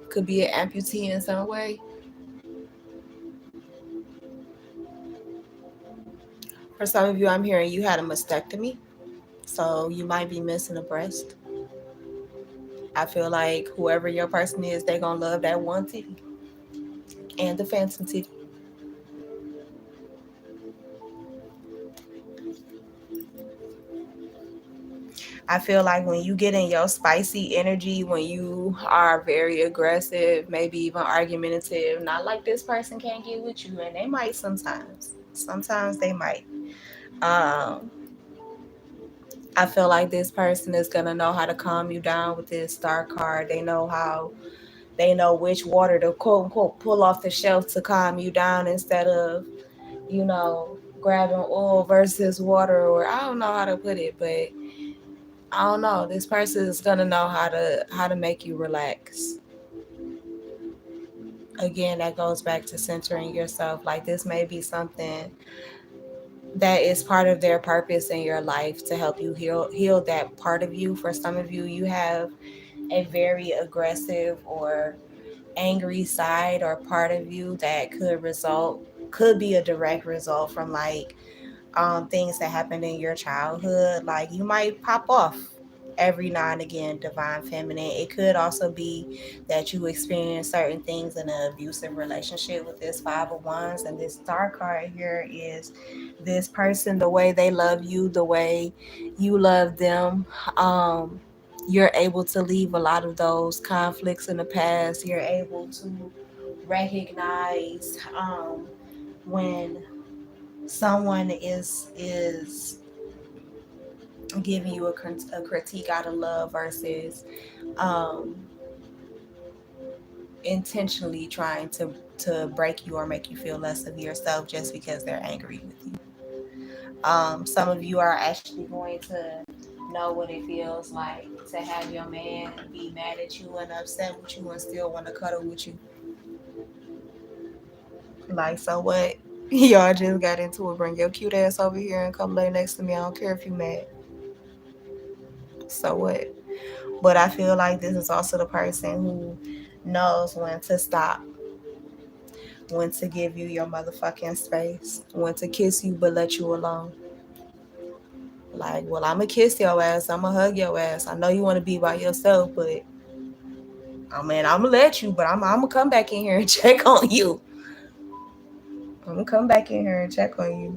could be an amputee in some way. For some of you, I'm hearing you had a mastectomy, so you might be missing a breast. I feel like whoever your person is, they're gonna love that one titty and the phantom titty. I feel like when you get in your spicy energy, when you are very aggressive, maybe even argumentative, not like this person can't get with you, and they might sometimes. Sometimes they might. Um, I feel like this person is gonna know how to calm you down with this star card. They know how They know which water to quote unquote pull off the shelf to calm you down instead of, grabbing oil versus water, or I don't know how to put it, but I don't know. This person is gonna know how to make you relax. Again, that goes back to centering yourself. Like, this may be something that is part of their purpose in your life to help you heal that part of you. For some of you, you have a very aggressive or angry side or part of you that could be a direct result from like things that happened in your childhood. Like, you might pop off every now and again, divine feminine. It could also be that you experience certain things in an abusive relationship with this Five of Wands. And this star card here is this person, the way they love you, the way you love them. You're able to leave a lot of those conflicts in the past. You're able to recognize when someone is giving you a critique out of love versus um, intentionally trying to break you or make you feel less of yourself just because they're angry with you. Some of you are actually going to know what it feels like to have your man be mad at you and upset with you and still want to cuddle with you. Like, so what? Y'all just got into it. Bring your cute ass over here and come lay next to me. I don't care if you mad. So what? But I feel like this is also the person who knows when to stop, when to give you your motherfucking space, when to kiss you but let you alone. Like, well, I'm gonna kiss your ass, I'm gonna hug your ass. I know you want to be by yourself, but I mean, I'm gonna let you, but I'm gonna come back in here and check on you. I'm gonna come back in here and check on you.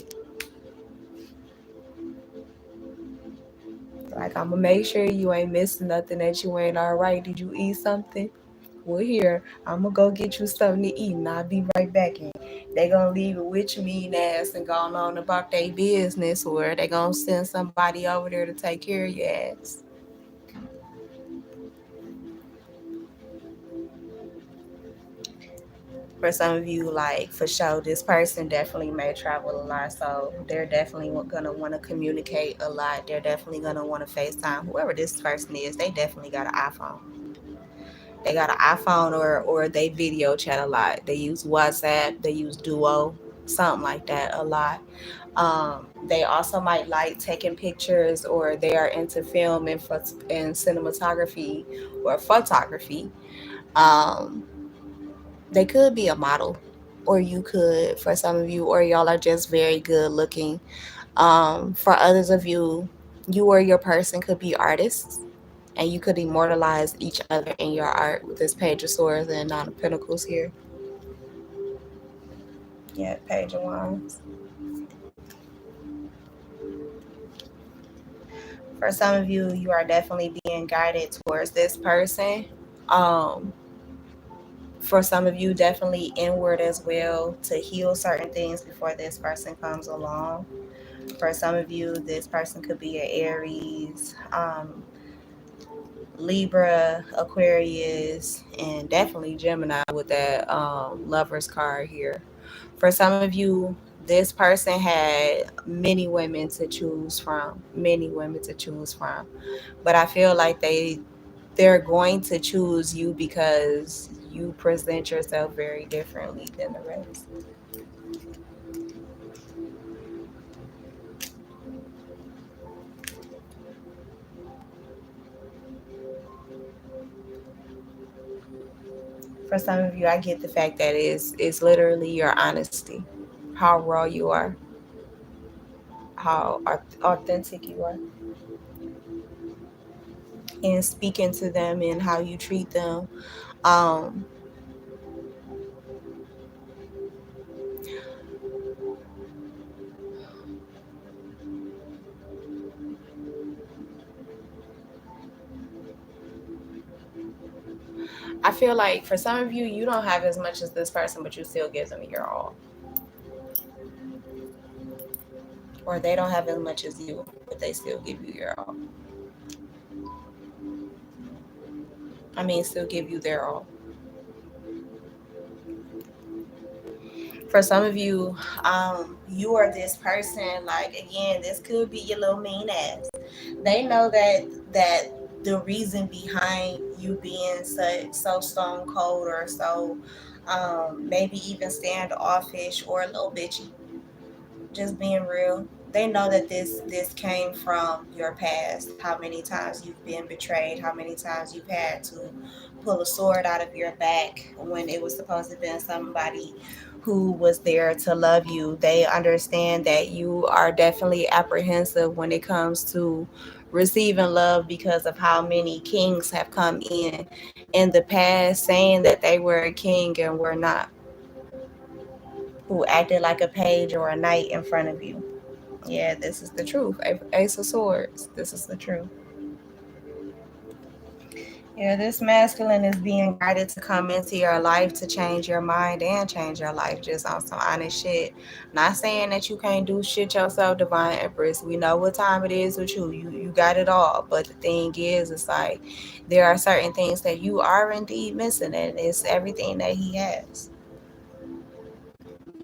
Like, I'm gonna make sure you ain't missing nothing, that you ain't all right. Did you eat something? Well, here, I'm gonna go get you something to eat and I'll be right back in. They gonna leave it with your mean ass and go on about their business, or they gonna send somebody over there to take care of your ass. For some of you, like, for sure, this person definitely may travel a lot, so they're definitely gonna want to communicate a lot. They're definitely gonna want to FaceTime. Whoever this person is, they definitely got an iPhone. They got an iPhone, or they video chat a lot. They use WhatsApp, they use Duo, something like that a lot. They also might like taking pictures, or they are into film and cinematography or photography. Um, they could be a model, or you could, for some of you, or y'all are just very good looking. For others of you, you or your person could be artists, and you could immortalize each other in your art with this Page of Swords and Nine of Pentacles here. Yeah, Page of Wands. For some of you, you are definitely being guided towards this person. Um, for some of you, definitely inward as well, to heal certain things before this person comes along. For some of you, this person could be an Aries, Libra, Aquarius, and definitely Gemini with that Lover's card here. For some of you, this person had many women to choose from, many women to choose from. But I feel like they're going to choose you because you present yourself very differently than the rest. For some of you, I get the fact that it's literally your honesty, how raw you are, how authentic you are, and speaking to them and how you treat them. Um, I feel like for some of you, you don't have as much as this person, but you still give them your all. Or they don't have as much as you, but they still give you your all. I mean, still give you their all. For some of you, you are this person, like, again, this could be your little mean ass. They know that the reason behind you being so stone cold, or so maybe even standoffish or a little bitchy, just being real. They know that this came from your past. How many times you've been betrayed, how many times you've had to pull a sword out of your back when it was supposed to be somebody who was there to love you. They understand that you are definitely apprehensive when it comes to receiving love, because of how many kings have come in the past saying that they were a king and were not, who acted like a page or a knight in front of you. Yeah, this is the truth. Ace of Swords. This is the truth. Yeah, this masculine is being guided to come into your life to change your mind and change your life, just on some honest shit. Not saying that you can't do shit yourself, Divine Empress. We know what time it is with you. You got it all. But the thing is, it's like there are certain things that you are indeed missing, and it's everything that he has.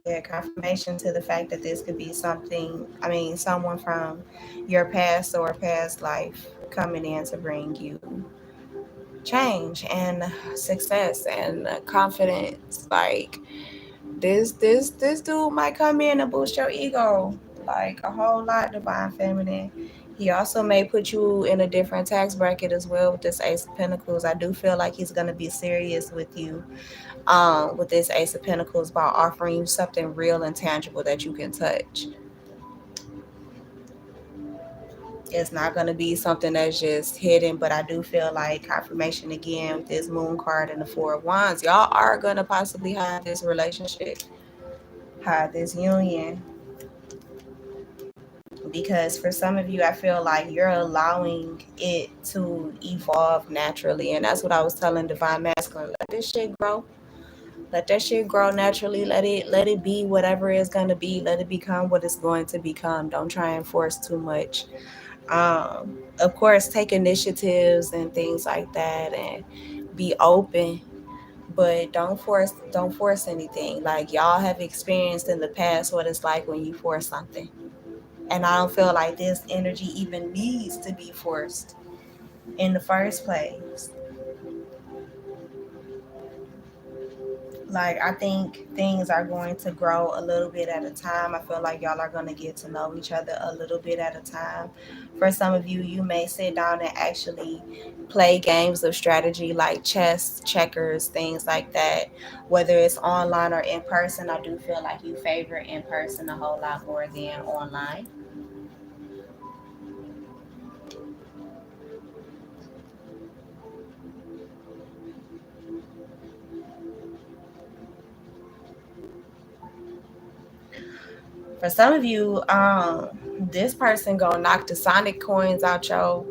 Yeah, confirmation to the fact that this could be something, I mean, someone from your past or past life coming in to bring you change and success and confidence. Like this dude might come in and boost your ego like a whole lot, Divine Feminine. He also may put you in a different tax bracket as well with this Ace of Pentacles. I do feel like he's gonna be serious with this Ace of Pentacles by offering you something real and tangible that you can touch. It's not going to be something that's just hidden, but I do feel like confirmation again with this Moon card and the Four of Wands. Y'all are going to possibly have this relationship, have this union, because for some of you, I feel like you're allowing it to evolve naturally. And that's what I was telling Divine Masculine. Let this shit grow. Let that shit grow naturally. Let it be whatever it's gonna be. Let it become what it's going to become. Don't try and force too much. Of course, take initiatives and things like that, and be open, but don't force anything. Like, y'all have experienced in the past what it's like when you force something, and I don't feel like this energy even needs to be forced in the first place. Like, I think things are going to grow a little bit at a time. I feel like y'all are going to get to know each other a little bit at a time. For some of you, you may sit down and actually play games of strategy like chess, checkers, things like that. Whether it's online or in person, I do feel like you favor in person a whole lot more than online. For some of you, this person gonna knock the Sonic coins out your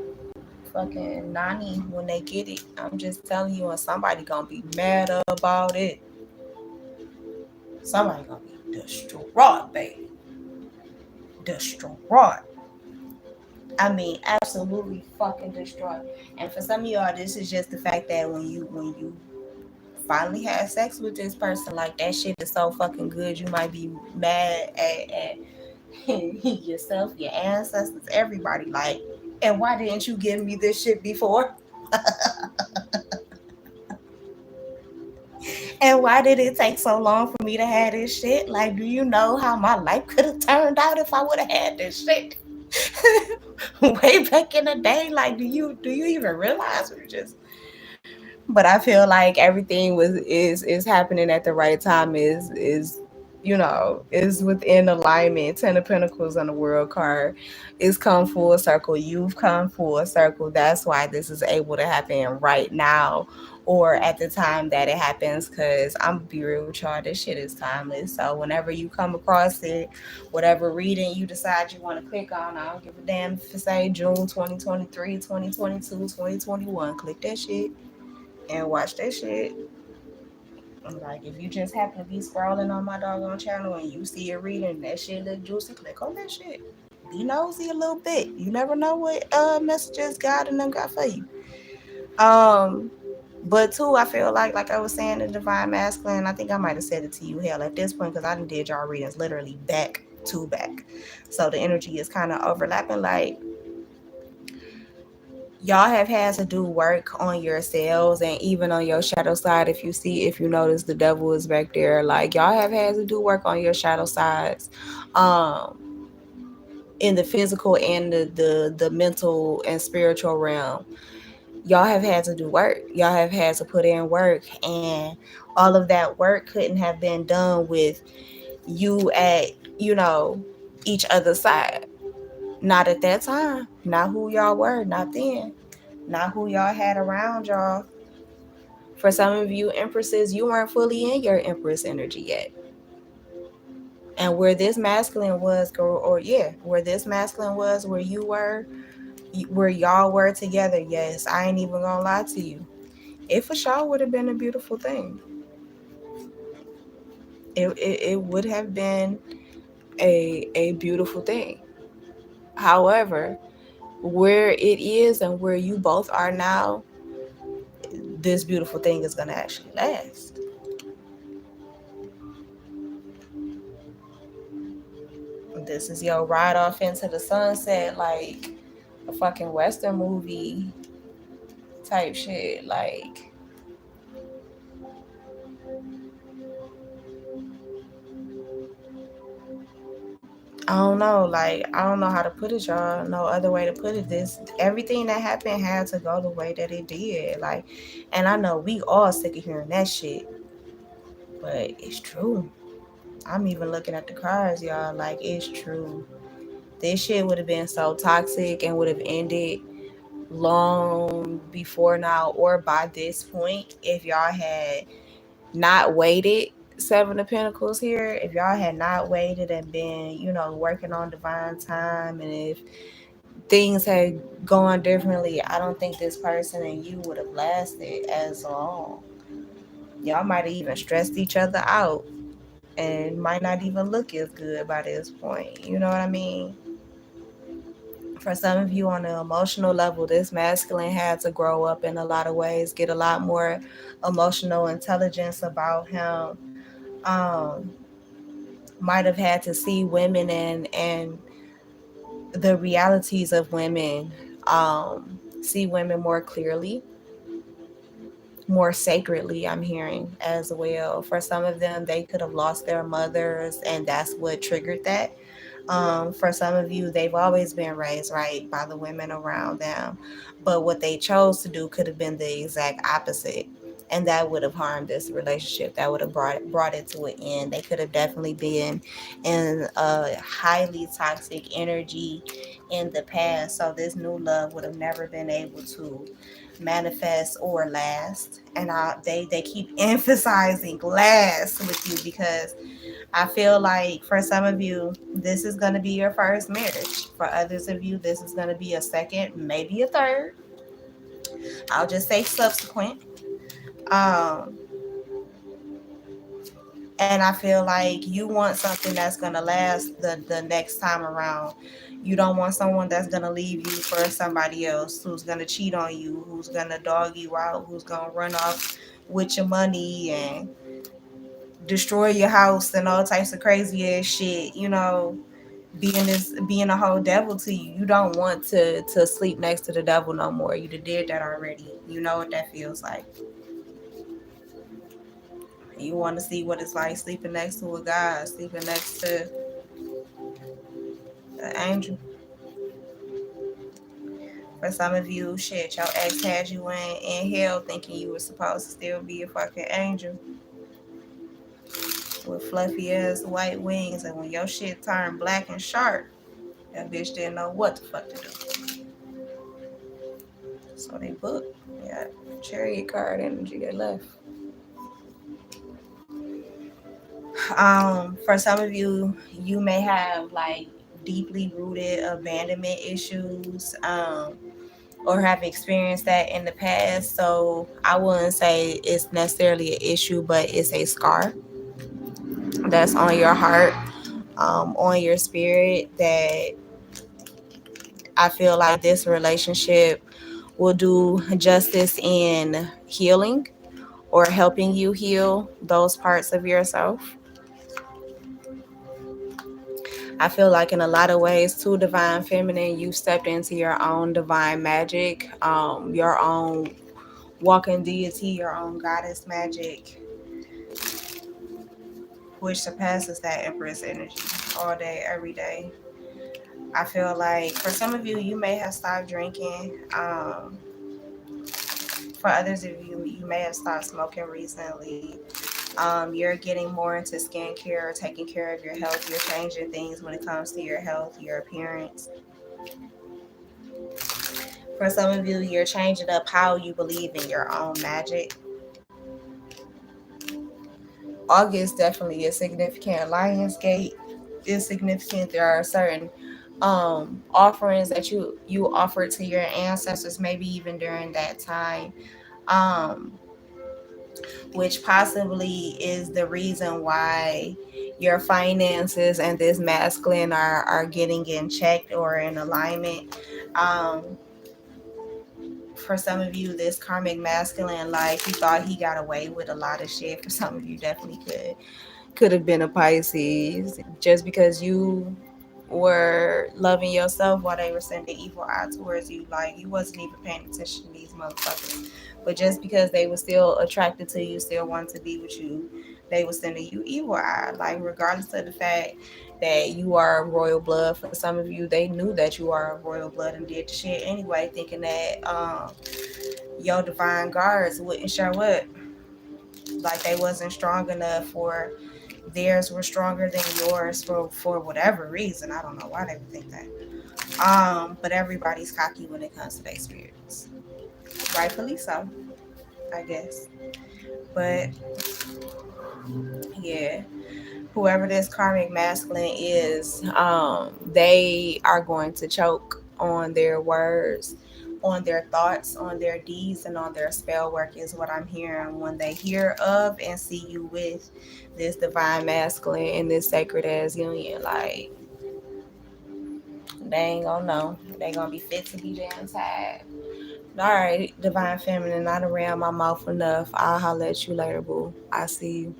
fucking Nani when they get it. I'm just telling you, and somebody gonna be mad about it. Somebody gonna be distraught, baby. Distraught. I mean, absolutely fucking distraught. And for some of y'all, this is just the fact that when you finally had sex with this person, like, that shit is so fucking good, you might be mad at yourself, your ancestors, everybody. Like, and why didn't you give me this shit before? And why did it take so long for me to have this shit? Like, do you know how my life could have turned out if I would have had this shit way back in the day? Like, do you even realize we're just? But I feel like everything is happening at the right time. Is within alignment. Ten of Pentacles on the World card is come full circle. You've come full circle. That's why this is able to happen right now, or at the time that it happens. Cause I'm gonna be real with y'all, this shit is timeless. So whenever you come across it, whatever reading you decide you want to click on, I don't give a damn if it say June 2023, 2022, 2021. Click that shit and watch that shit. Like, if you just happen to be scrolling on my doggone channel and you see a reading that shit look juicy, click on that shit. Be nosy a little bit. You never know what messages God and them got for you. Um, But too, I feel like I was saying, the divine masculine, I think I might have said it to you, hell, at this point, because I done did y'all readings literally back to back. So the energy is kind of overlapping. Like, y'all have had to do work on yourselves and even on your shadow side. If you notice, the devil is back there. Like, y'all have had to do work on your shadow sides. Um, in the physical and the mental and spiritual realm, y'all have had to do work. Y'all have had to put in work, and all of that work couldn't have been done with you at, you know, each other's side. Not at that time. Not who y'all were. Not then. Not who y'all had around y'all. For some of you empresses, you weren't fully in your empress energy yet. And where this masculine was, or yeah, where this masculine was, where you were, where y'all were together, yes, I ain't even gonna lie to you. It for sure would have been a beautiful thing. It would have been a beautiful thing. However, where it is and where you both are now, this beautiful thing is gonna actually last. This is your ride off into the sunset, like a fucking Western movie type shit. Like, I don't know. Like, I don't know how to put it, y'all. No other way to put it. This everything that happened had to go the way that it did. Like, and I know we all sick of hearing that shit, but it's true. I'm even looking at the cards, y'all. Like, it's true. This shit would have been so toxic and would have ended long before now or by this point if y'all had not waited. Seven of Pentacles here. If y'all had not waited and been, you know, working on divine time, and if things had gone differently, I don't think this person and you would have lasted as long. Y'all might have even stressed each other out and might not even look as good by this point. You know what I mean? For some of you on an emotional level, this masculine had to grow up in a lot of ways, get a lot more emotional intelligence about him. Um, might have had to see women and the realities of women, see women more clearly, more sacredly, I'm hearing as well. For some of them, they could have lost their mothers, and that's what triggered that. For some of you, they've always been raised right by the women around them, but what they chose to do could have been the exact opposite, and that would have harmed this relationship. That would have brought it to an end. They could have definitely been in a highly toxic energy in the past, so this new love would have never been able to manifest or last. And they keep emphasizing last with you because I feel like for some of you, this is going to be your first marriage. For others of you, this is going to be a second, maybe a third. I'll just say subsequent. Um, and I feel like you want something that's going to last the next time around. You don't want someone that's going to leave you for somebody else, who's going to cheat on you, who's going to dog you out, who's going to run off with your money and destroy your house and all types of crazy ass shit, you know, being a whole devil to you. You don't want to sleep next to the devil no more. You did that already. You know what that feels like. You want to see what it's like sleeping next to a god, sleeping next to an angel. For some of you, shit, your ex had you in hell thinking you were supposed to still be a fucking angel with fluffy ass white wings, and when your shit turned black and sharp, that bitch didn't know what the fuck to do. So they booked. Yeah, chariot card energy. They left. For some of you, you may have like deeply rooted abandonment issues, or have experienced that in the past. So I wouldn't say it's necessarily an issue, but it's a scar that's on your heart, on your spirit, that I feel like this relationship will do justice in healing or helping you heal those parts of yourself. I feel like in a lot of ways, too, divine feminine, you stepped into your own divine magic, your own walking deity, your own goddess magic, which surpasses that empress energy all day, every day. I feel like for some of you, you may have stopped drinking. For others of you, you may have stopped smoking recently. You're getting more into skincare, taking care of your health. You're changing things when it comes to your health, your appearance. For some of you, you're changing up how you believe in your own magic. August definitely is significant. Lionsgate is significant. There are certain offerings that you offered to your ancestors, maybe even during that time, um, which possibly is the reason why your finances and this masculine are getting in checked or in alignment. For some of you, this karmic masculine, like he thought he got away with a lot of shit. For some of you, definitely could have been a Pisces, just because you were loving yourself while they were sending evil eye towards you. Like you wasn't even paying attention to these motherfuckers. But just because they were still attracted to you, still wanted to be with you, they were sending you evil eye. Like regardless of the fact that you are royal blood, for some of you, they knew that you are royal blood and did the shit anyway, thinking that your divine guards wouldn't show up. Like they wasn't strong enough, or theirs were stronger than yours for whatever reason. I don't know why they would think that. But everybody's cocky when it comes to their spirits. Rightfully so, I guess. But yeah, whoever this karmic masculine is, they are going to choke on their words, on their thoughts, on their deeds, and on their spell work, is what I'm hearing when they hear of and see you with this divine masculine and this sacred ass union. Like they ain't gonna know. They gonna be fit to be damn tired. All right, divine feminine, not around my mouth enough. I'll holler at you later, boo. I see you.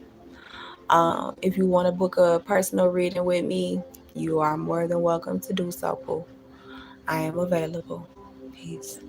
If you want to book a personal reading with me, you are more than welcome to do so, boo. I am available. Peace.